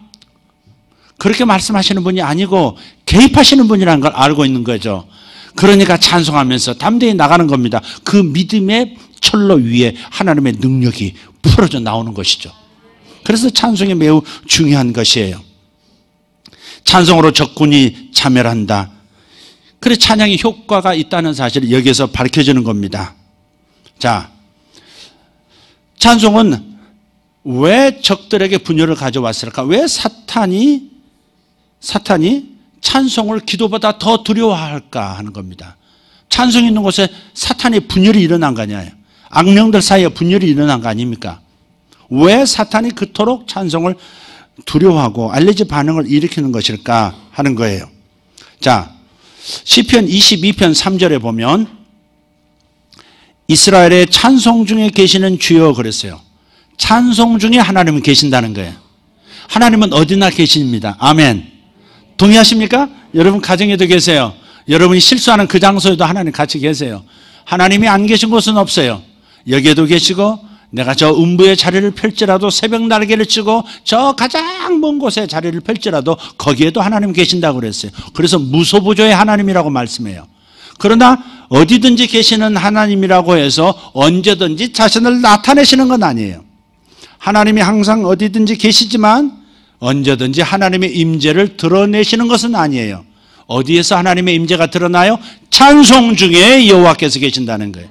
그렇게 말씀하시는 분이 아니고 개입하시는 분이라는 걸 알고 있는 거죠. 그러니까 찬송하면서 담대히 나가는 겁니다. 그 믿음의 철로 위에 하나님의 능력이 풀어져 나오는 것이죠. 그래서 찬송이 매우 중요한 것이에요. 찬송으로 적군이 자멸한다. 그래서 찬양이 효과가 있다는 사실을 여기에서 밝혀지는 겁니다. 자, 찬송은 왜 적들에게 분열을 가져왔을까? 왜 사탄이 찬송을 기도보다 더 두려워할까 하는 겁니다. 찬송이 있는 곳에 사탄의 분열이 일어난 거 아니에요. 악령들 사이에 분열이 일어난 거 아닙니까? 왜 사탄이 그토록 찬송을 두려워하고 알레르기 반응을 일으키는 것일까 하는 거예요. 자, 시편 22편 3절에 보면 이스라엘의 찬송 중에 계시는 주여 그랬어요. 찬송 중에 하나님은 계신다는 거예요. 하나님은 어디나 계십니다. 아멘. 동의하십니까? 여러분 가정에도 계세요. 여러분이 실수하는 그 장소에도 하나님 같이 계세요. 하나님이 안 계신 곳은 없어요. 여기에도 계시고 내가 저 음부의 자리를 펼지라도 새벽 날개를 치고 저 가장 먼 곳에 자리를 펼지라도 거기에도 하나님 계신다고 그랬어요. 그래서 무소부조의 하나님이라고 말씀해요. 그러나 어디든지 계시는 하나님이라고 해서 언제든지 자신을 나타내시는 건 아니에요. 하나님이 항상 어디든지 계시지만 언제든지 하나님의 임재를 드러내시는 것은 아니에요. 어디에서 하나님의 임재가 드러나요? 찬송 중에 여호와께서 계신다는 거예요.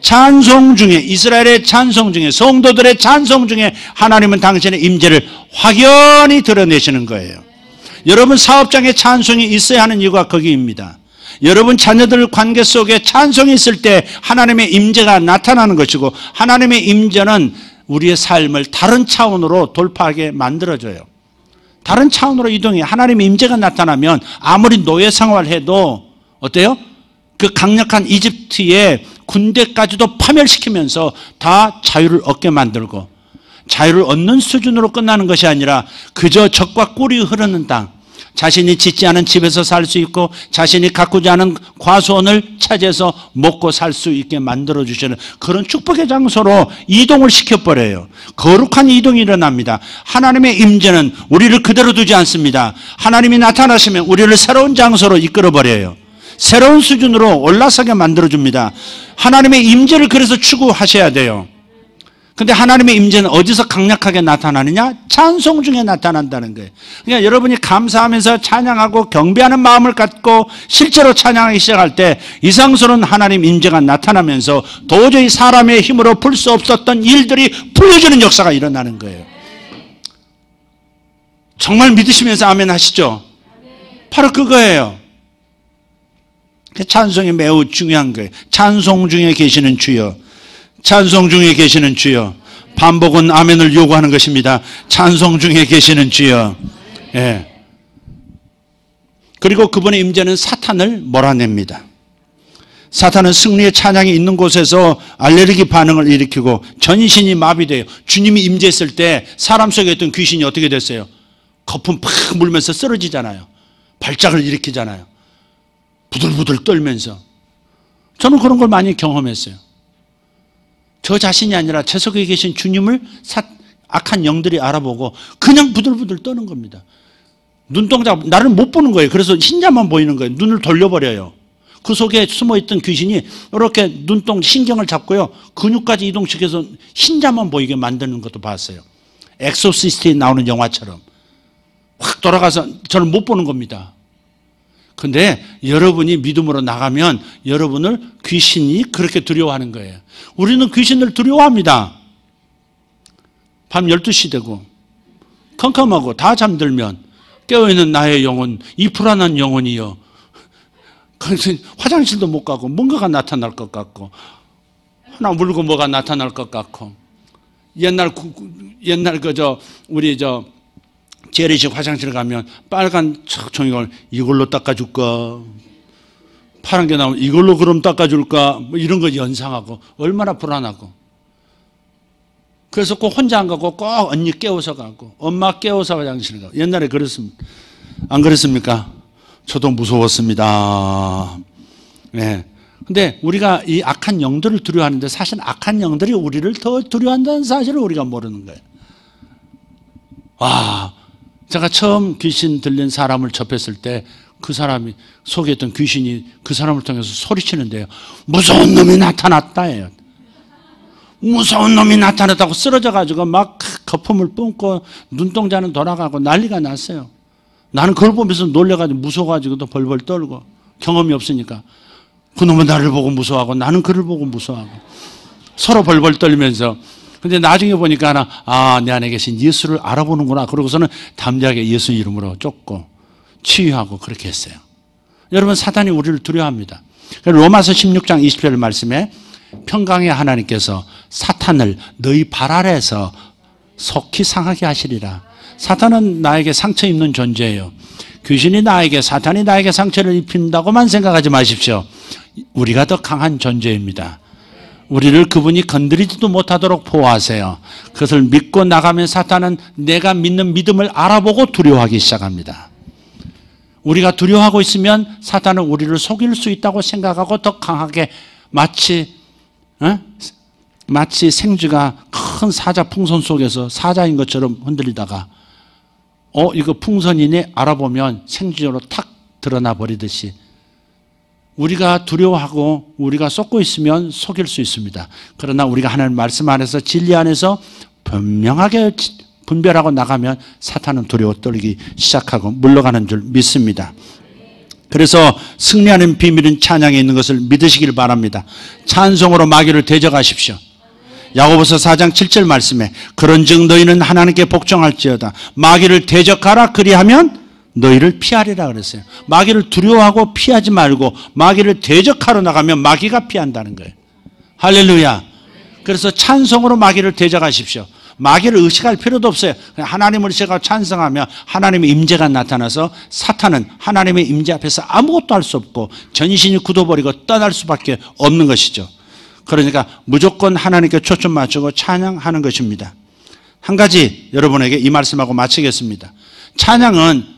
찬송 중에, 이스라엘의 찬송 중에, 성도들의 찬송 중에 하나님은 당신의 임재를 확연히 드러내시는 거예요. 여러분 사업장에 찬송이 있어야 하는 이유가 거기입니다. 여러분 자녀들 관계 속에 찬송이 있을 때 하나님의 임재가 나타나는 것이고 하나님의 임재는 우리의 삶을 다른 차원으로 돌파하게 만들어줘요. 다른 차원으로 이동해. 하나님의 임재가 나타나면 아무리 노예 생활을 해도 어때요? 그 강력한 이집트의 군대까지도 파멸시키면서 다 자유를 얻게 만들고 자유를 얻는 수준으로 끝나는 것이 아니라 그저 적과 꿀이 흐르는 땅, 자신이 짓지 않은 집에서 살 수 있고 자신이 가꾸지 않은 과수원을 차지해서 먹고 살 수 있게 만들어주시는 그런 축복의 장소로 이동을 시켜버려요. 거룩한 이동이 일어납니다. 하나님의 임재는 우리를 그대로 두지 않습니다. 하나님이 나타나시면 우리를 새로운 장소로 이끌어버려요. 새로운 수준으로 올라서게 만들어줍니다. 하나님의 임재를 그래서 추구하셔야 돼요. 근데 하나님의 임재는 어디서 강력하게 나타나느냐? 찬송 중에 나타난다는 거예요. 그러니까 여러분이 감사하면서 찬양하고 경배하는 마음을 갖고 실제로 찬양하기 시작할 때 이상스러운 하나님 임재가 나타나면서 도저히 사람의 힘으로 풀 수 없었던 일들이 풀려지는 역사가 일어나는 거예요. 정말 믿으시면서 아멘 하시죠? 바로 그거예요. 찬송이 매우 중요한 거예요. 찬송 중에 계시는 주여, 찬송 중에 계시는 주여. 반복은 아멘을 요구하는 것입니다. 찬송 중에 계시는 주여. 예. 그리고 그분의 임재는 사탄을 몰아냅니다. 사탄은 승리의 찬양이 있는 곳에서 알레르기 반응을 일으키고 전신이 마비돼요. 주님이 임재했을 때 사람 속에 있던 귀신이 어떻게 됐어요? 거품 팍 물면서 쓰러지잖아요. 발작을 일으키잖아요. 부들부들 떨면서. 저는 그런 걸 많이 경험했어요. 저 자신이 아니라 제 속에 계신 주님을 악한 영들이 알아보고 그냥 부들부들 떠는 겁니다. 눈동자, 나를 못 보는 거예요. 그래서 흰자만 보이는 거예요. 눈을 돌려버려요. 그 속에 숨어있던 귀신이 이렇게 신경을 잡고요. 근육까지 이동시켜서 흰자만 보이게 만드는 것도 봤어요. 엑소시스트에 나오는 영화처럼. 확 돌아가서 저를 못 보는 겁니다. 근데 여러분이 믿음으로 나가면 여러분을 귀신이 그렇게 두려워하는 거예요. 우리는 귀신을 두려워합니다. 밤 12시 되고 컴컴하고 다 잠들면 깨어있는 나의 영혼, 이 불안한 영혼이요. 그래서 화장실도 못 가고 뭔가가 나타날 것 같고 하나 물고 뭐가 나타날 것 같고 옛날 우리 재래식 화장실 가면 빨간 종이걸 이걸로 닦아줄까? 파란 게 나오면 이걸로 그럼 닦아줄까? 뭐 이런 거 연상하고 얼마나 불안하고. 그래서 꼭 혼자 안 가고 꼭 언니 깨워서 가고 엄마 깨워서 화장실 가고. 옛날에 그랬습니다. 안 그랬습니까? 저도 무서웠습니다. 네. 근데 우리가 이 악한 영들을 두려워하는데 사실 악한 영들이 우리를 더 두려워한다는 사실을 우리가 모르는 거예요. 제가 처음 귀신 들린 사람을 접했을 때 그 사람이 속에 있던 귀신이 그 사람을 통해서 소리치는데요. 무서운 놈이 나타났다예요. 무서운 놈이 나타났다고 쓰러져가지고 막 거품을 뿜고 눈동자는 돌아가고 난리가 났어요. 나는 그걸 보면서 놀래가지고 무서워가지고도 벌벌 떨고 경험이 없으니까 그놈은 나를 보고 무서워하고 나는 그를 보고 무서워하고 서로 벌벌 떨면서 근데 나중에 보니까 내 안에 계신 예수를 알아보는구나. 그러고서는 담대하게 예수 이름으로 쫓고 치유하고 그렇게 했어요. 여러분 사탄이 우리를 두려워합니다. 로마서 16장 20절 말씀에 평강의 하나님께서 사탄을 너희 발 아래에서 속히 상하게 하시리라. 사탄은 나에게 상처 입는 존재예요. 귀신이 사탄이 나에게 상처를 입힌다고만 생각하지 마십시오. 우리가 더 강한 존재입니다. 우리를 그분이 건드리지도 못하도록 보호하세요. 그것을 믿고 나가면 사탄은 내가 믿는 믿음을 알아보고 두려워하기 시작합니다. 우리가 두려워하고 있으면 사탄은 우리를 속일 수 있다고 생각하고 더 강하게 마치 생쥐가 큰 사자 풍선 속에서 사자인 것처럼 흔들리다가 이거 풍선이네 알아보면 생쥐로 탁 드러나 버리듯이 우리가 두려워하고 우리가 쏟고 있으면 속일 수 있습니다. 그러나 우리가 하나님 말씀 안에서 진리 안에서 분명하게 분별하고 나가면 사탄은 두려워 떨기 시작하고 물러가는 줄 믿습니다. 그래서 승리하는 비밀은 찬양에 있는 것을 믿으시길 바랍니다. 찬송으로 마귀를 대적하십시오. 야고보서 4장 7절 말씀에 그런즉 너희는 하나님께 복종할지어다. 마귀를 대적하라 그리하면 너희를 피하리라 그랬어요. 마귀를 두려워하고 피하지 말고 마귀를 대적하러 나가면 마귀가 피한다는 거예요. 할렐루야. 그래서 찬송으로 마귀를 대적하십시오. 마귀를 의식할 필요도 없어요. 그냥 하나님을 의식하고 찬송하며 하나님의 임재가 나타나서 사탄은 하나님의 임재 앞에서 아무것도 할 수 없고 전신이 굳어버리고 떠날 수밖에 없는 것이죠. 그러니까 무조건 하나님께 초점 맞추고 찬양하는 것입니다. 한 가지 여러분에게 이 말씀하고 마치겠습니다. 찬양은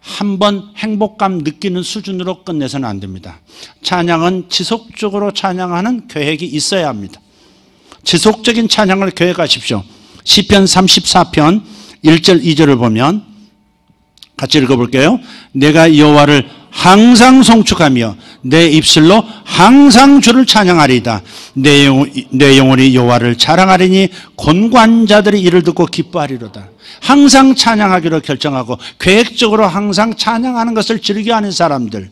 한번 행복감 느끼는 수준으로 끝내서는 안 됩니다. 찬양은 지속적으로 찬양하는 계획이 있어야 합니다. 지속적인 찬양을 계획하십시오. 시편 34편 1절 2절을 보면 같이 읽어볼게요. 내가 여호와를 항상 송축하며 내 입술로 항상 주를 찬양하리이다. 내 영혼이 여호와를 자랑하리니 곤고한 자들이 이를 듣고 기뻐하리로다. 항상 찬양하기로 결정하고 계획적으로 항상 찬양하는 것을 즐겨하는 사람들,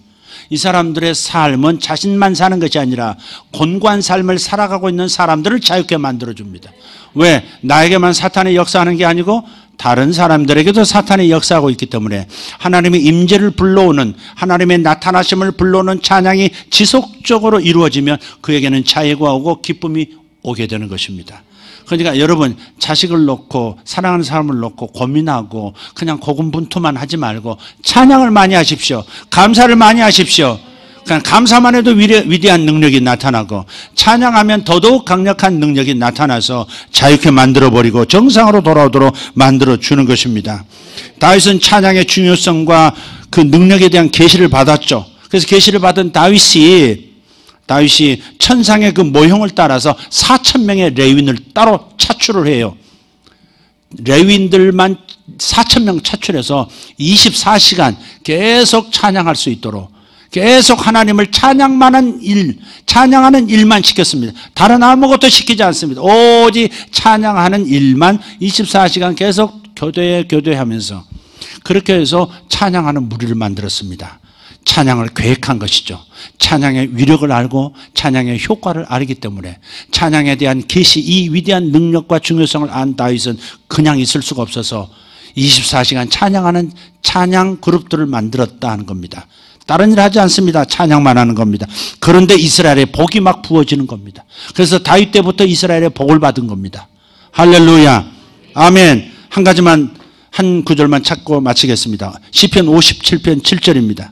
이 사람들의 삶은 자신만 사는 것이 아니라 곤고한 삶을 살아가고 있는 사람들을 자유케 만들어줍니다. 왜? 나에게만 사탄이 역사하는 게 아니고 다른 사람들에게도 사탄이 역사하고 있기 때문에 하나님의 임재를 불러오는, 하나님의 나타나심을 불러오는 찬양이 지속적으로 이루어지면 그에게는 자유가 오고 기쁨이 오게 되는 것입니다. 그러니까 여러분, 자식을 놓고 사랑하는 사람을 놓고 고민하고 그냥 고군분투만 하지 말고 찬양을 많이 하십시오. 감사를 많이 하십시오. 그냥 감사만 해도 위대한 능력이 나타나고 찬양하면 더더욱 강력한 능력이 나타나서 자유케 만들어버리고 정상으로 돌아오도록 만들어주는 것입니다. 다윗은 찬양의 중요성과 그 능력에 대한 계시를 받았죠. 그래서 계시를 받은 다윗이 다윗이 천상의 그 모형을 따라서 4,000명의 레위인을 따로 차출을 해요. 레위인들만 4,000명 차출해서 24시간 계속 찬양할 수 있도록 계속 하나님을 찬양하는 일만 시켰습니다. 다른 아무것도 시키지 않습니다. 오직 찬양하는 일만 24시간 계속 교대하면서 그렇게 해서 찬양하는 무리를 만들었습니다. 찬양을 계획한 것이죠. 찬양의 위력을 알고 찬양의 효과를 알기 때문에 찬양에 대한 계시, 이 위대한 능력과 중요성을 안 다윗은 그냥 있을 수가 없어서 24시간 찬양하는 찬양 그룹들을 만들었다 하는 겁니다. 다른 일 하지 않습니다. 찬양만 하는 겁니다. 그런데 이스라엘의 복이 막 부어지는 겁니다. 그래서 다윗 때부터 이스라엘의 복을 받은 겁니다. 할렐루야. 아멘. 한 가지만, 한 구절만 찾고 마치겠습니다. 시편 57편 7절입니다.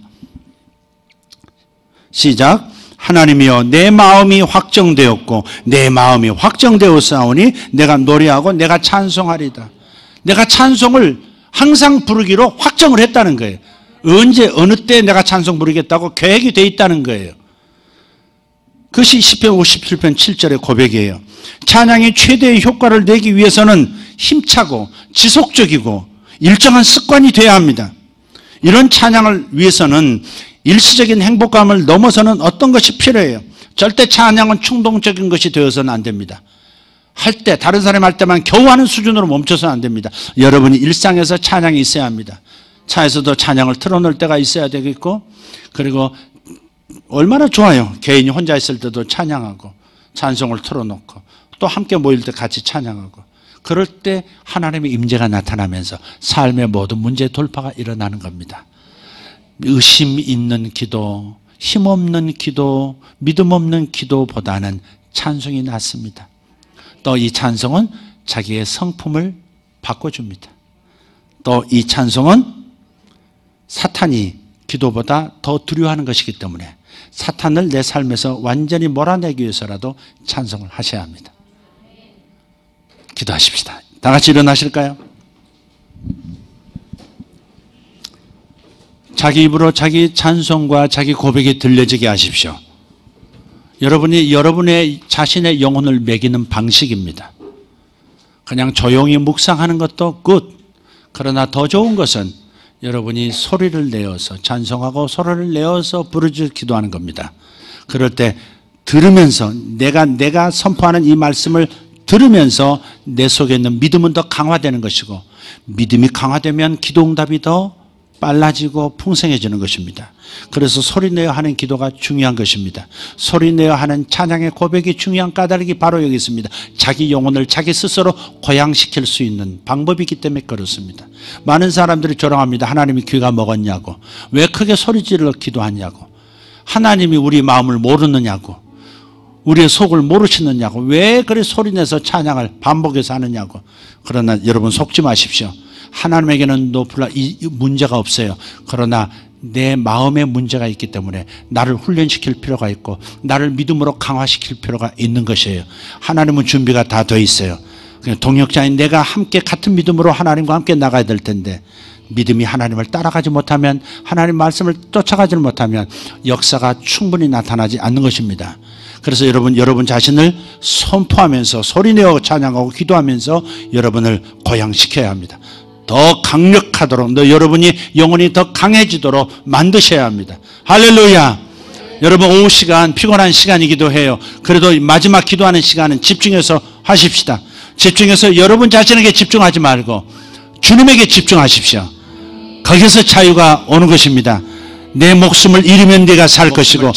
시작. 하나님이여 내 마음이 확정되었고 내 마음이 확정되었사오니 내가 노래하고 내가 찬송하리다. 내가 찬송을 항상 부르기로 확정을 했다는 거예요. 언제 어느 때 내가 찬송 부르겠다고 계획이 돼 있다는 거예요. 그것이 시편 57편 7절의 고백이에요. 찬양이 최대의 효과를 내기 위해서는 힘차고 지속적이고 일정한 습관이 돼야 합니다. 이런 찬양을 위해서는 일시적인 행복감을 넘어서는 어떤 것이 필요해요. 절대 찬양은 충동적인 것이 되어서는 안 됩니다. 할 때, 다른 사람이 할 때만 겨우 하는 수준으로 멈춰서는 안 됩니다. 여러분이 일상에서 찬양이 있어야 합니다. 차에서도 찬양을 틀어놓을 때가 있어야 되겠고, 그리고 얼마나 좋아요. 개인이 혼자 있을 때도 찬양하고 찬송을 틀어놓고 또 함께 모일 때 같이 찬양하고, 그럴 때 하나님의 임재가 나타나면서 삶의 모든 문제 돌파가 일어나는 겁니다. 의심 있는 기도, 힘없는 기도, 믿음 없는 기도보다는 찬송이 낫습니다. 또 이 찬송은 자기의 성품을 바꿔줍니다. 또 이 찬송은 사탄이 기도보다 더 두려워하는 것이기 때문에 사탄을 내 삶에서 완전히 몰아내기 위해서라도 찬송을 하셔야 합니다. 기도하십시다. 다 같이 일어나실까요? 자기 입으로 자기 찬송과 자기 고백이 들려지게 하십시오. 여러분이 여러분의 자신의 영혼을 매기는 방식입니다. 그냥 조용히 묵상하는 것도 굿. 그러나 더 좋은 것은 여러분이 소리를 내어서 찬송하고 소리를 내어서 부르짖어 기도하는 겁니다. 그럴 때 들으면서 내가 선포하는 이 말씀을 들으면서 내 속에 있는 믿음은 더 강화되는 것이고, 믿음이 강화되면 기도응답이 더 빨라지고 풍성해지는 것입니다. 그래서 소리내어 하는 기도가 중요한 것입니다. 소리내어 하는 찬양의 고백이 중요한 까닭이 바로 여기 있습니다. 자기 영혼을 자기 스스로 고양시킬 수 있는 방법이기 때문에 그렇습니다. 많은 사람들이 조롱합니다. 하나님이 귀가 먹었냐고, 왜 크게 소리질러 기도하냐고, 하나님이 우리 마음을 모르느냐고, 우리의 속을 모르시느냐고, 왜 그리 소리내서 찬양을 반복해서 하느냐고. 그러나 여러분 속지 마십시오. 하나님에게는 이 문제가 없어요. 그러나 내 마음에 문제가 있기 때문에 나를 훈련시킬 필요가 있고 나를 믿음으로 강화시킬 필요가 있는 것이에요. 하나님은 준비가 다 돼 있어요. 동역자인 내가 함께 같은 믿음으로 하나님과 함께 나가야 될 텐데, 믿음이 하나님을 따라가지 못하면, 하나님 말씀을 쫓아가지 못하면 역사가 충분히 나타나지 않는 것입니다. 그래서 여러분 자신을 선포하면서 소리내어 찬양하고 기도하면서 여러분을 고양시켜야 합니다. 더 강력하도록, 여러분이 영혼이 더 강해지도록 만드셔야 합니다. 할렐루야. 여러분 오후 시간 피곤한 시간이기도 해요. 그래도 마지막 기도하는 시간은 집중해서 하십시다. 집중해서 여러분 자신에게 집중하지 말고 주님에게 집중하십시오. 거기서 자유가 오는 것입니다. 내 목숨을 잃으면 내가 살 것이고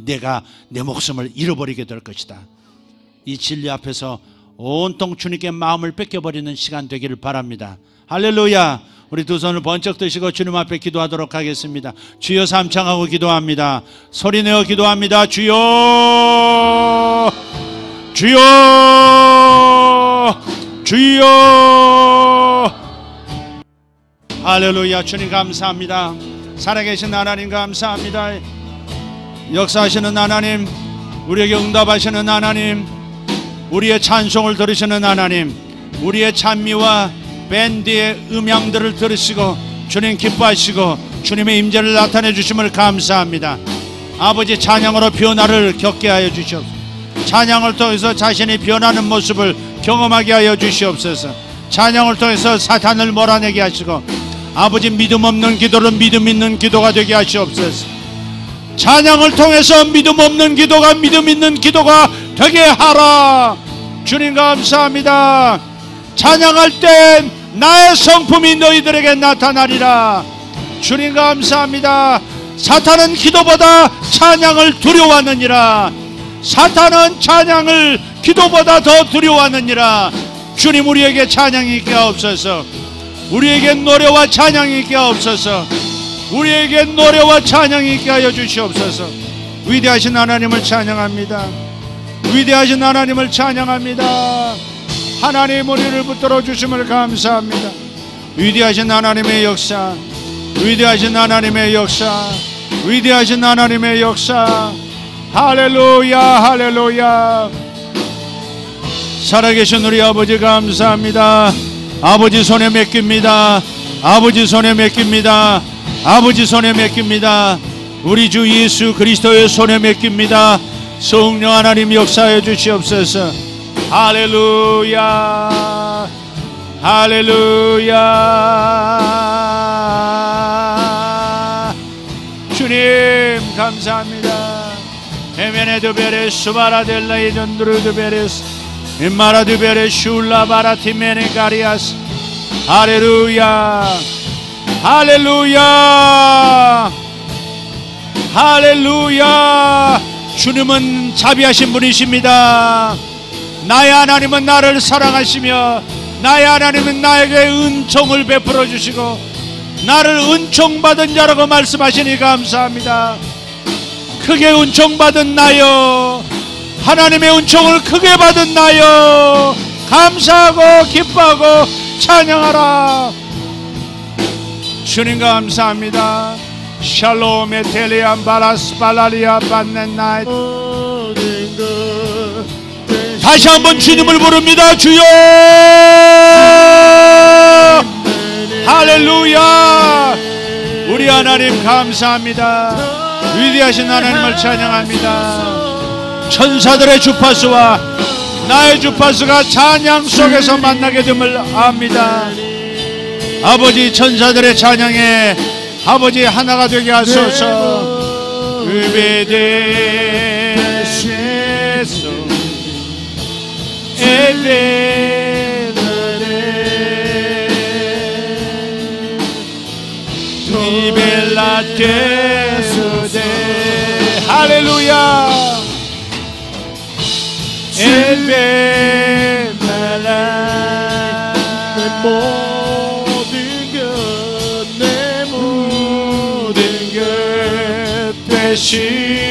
내가 내 목숨을 잃어버리게 될 것이다. 이 진리 앞에서 온통 주님께 마음을 뺏겨버리는 시간 되기를 바랍니다. 할렐루야. 우리 두 손을 번쩍 드시고 주님 앞에 기도하도록 하겠습니다. 주여 삼창하고 기도합니다. 소리내어 기도합니다. 주여, 주여, 주여. 할렐루야. 주님 감사합니다. 살아계신 하나님 감사합니다. 역사하시는 하나님, 우리에게 응답하시는 하나님, 우리의 찬송을 들으시는 하나님, 우리의 찬미와 밴드의 음향들을 들으시고 주님 기뻐하시고 주님의 임재를 나타내 주심을 감사합니다. 아버지 찬양으로 변화를 겪게 하여 주시옵소서. 찬양을 통해서 자신이 변하는 모습을 경험하게 하여 주시옵소서. 찬양을 통해서 사탄을 몰아내게 하시고 아버지 믿음 없는 기도를 믿음 있는 기도가 되게 하시옵소서. 찬양을 통해서 믿음 없는 기도가 믿음 있는 기도가 되게 하라. 주님 감사합니다. 찬양할 때 나의 성품이 너희들에게 나타나리라. 주님 감사합니다. 사탄은 기도보다 찬양을 두려워하느니라. 사탄은 찬양을 기도보다 더 두려워하느니라. 주님 우리에게 찬양이 있게 하옵소서. 우리에게 노래와 찬양이 있게 하옵소서. 우리에게 노래와 찬양이 있게 하여 주시옵소서. 위대하신 하나님을 찬양합니다. 위대하신 하나님을 찬양합니다. 하나님 우리를 붙들어 주심을 감사합니다. 위대하신 하나님의 역사, 위대하신 하나님의 역사, 위대하신 하나님의 역사. 할렐루야 할렐루야. 살아계신 우리 아버지 감사합니다. 아버지 손에 맡깁니다. 아버지 손에 맡깁니다. 아버지 손에 맡깁니다. 우리 주 예수 그리스도의 손에 맡깁니다. 성령 하나님 역사해 주시옵소서. 할렐루야 할렐루야. 주님 감사합니다. 에메네드 베레스 바라델라이 전드르드 베레스 임마라드 베레스 슐라 바라티메네 가리아스. 할렐루야 할렐루야 할렐루야. 주님은 자비하신 분이십니다. 나의 하나님은 나를 사랑하시며 나의 하나님은 나에게 은총을 베풀어 주시고 나를 은총받은 자라고 말씀하시니 감사합니다. 크게 은총받은 나요, 하나님의 은총을 크게 받은 나요, 감사하고 기뻐하고 찬양하라. 주님 감사합니다. 샬롬 에텔리안 바라스 발라리아 반넨나이. 다시 한번 주님을 부릅니다. 주여 할렐루야. 우리 하나님 감사합니다. 위대하신 하나님을 찬양합니다. 천사들의 주파수와 나의 주파수가 찬양 속에서 만나게 됨을 압니다. 아버지 천사들의 찬양에 아버지 하나가 되게 하소서. 의배되시소 에베레 니벨라테스데. 할렐루야. 에베메라 모든 것 내 모든 것 되시니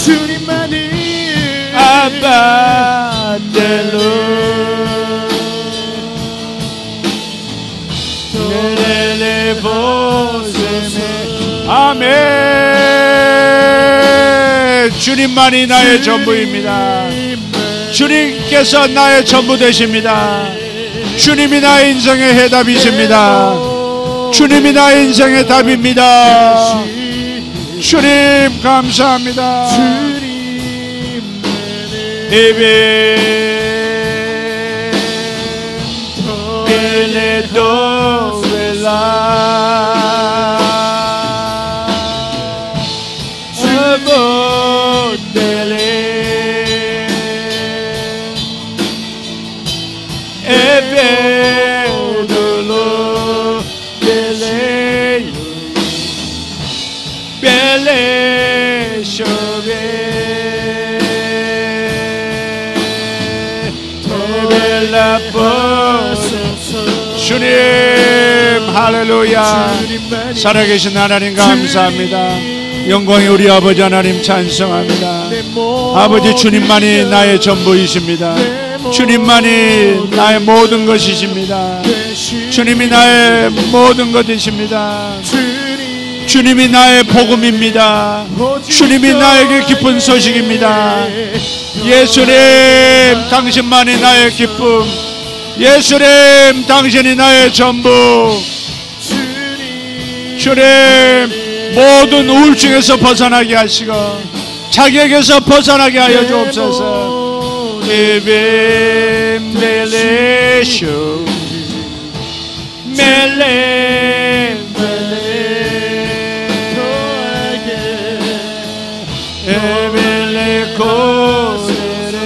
주님만이 아바델로 네레레 보세메. 아멘. 주님만이 나의 전부입니다. 주님께서 나의 전부 되십니다. 주님이 나의 인생의 해답이십니다. 주님이 나의 인생의 답입니다. 주님 감사합니다. 주님 할렐루야. 살아계신 하나님 감사합니다. 영광의 우리 아버지 하나님 찬송합니다. 아버지 주님만이 나의 전부이십니다. 주님만이 나의 모든 것이십니다. 주님이 나의 모든 것이십니다. 주님이 나의 복음입니다. 주님이 나에게 기쁜 소식입니다. 예수님 당신만이 나의 기쁨. 예수님 당신이 나의 전부. 주님 모든 우울증에서 벗어나게 하시고 자격에서 벗어나게 하여 주옵소서. 에벤벨레쇼 멜레 에벨레코레레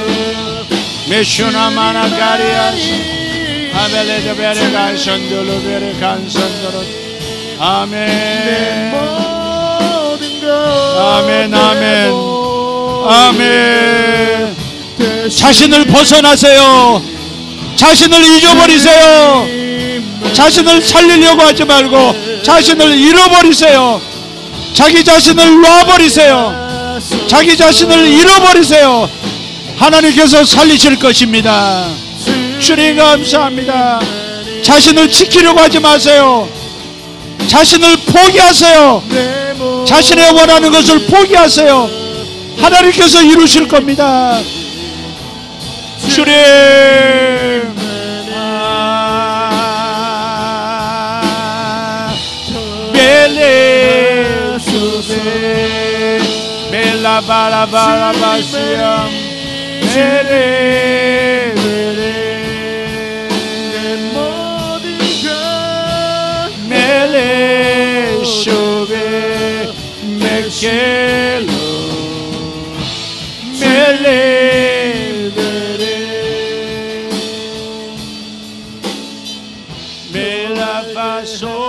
메슈나마나가리아시 아벨레데베레가 선돌로베레 간선도로 아멘 아멘 아멘 아멘. 자신을 벗어나세요. 자신을 잊어버리세요. 자신을 살리려고 하지 말고 자신을 잃어버리세요. 자기 자신을 놔버리세요. 자기 자신을 잃어버리세요. 하나님께서 살리실 것입니다. 주님 감사합니다. 자신을 지키려고 하지 마세요. 자신을 포기하세요. 자신의 원하는 것을 포기하세요. 하나님께서 이루실 겁니다. 주님 멜레수베 멜라바라바라바시암 멜레쇼베 메켈로 멜레베레 멜라바소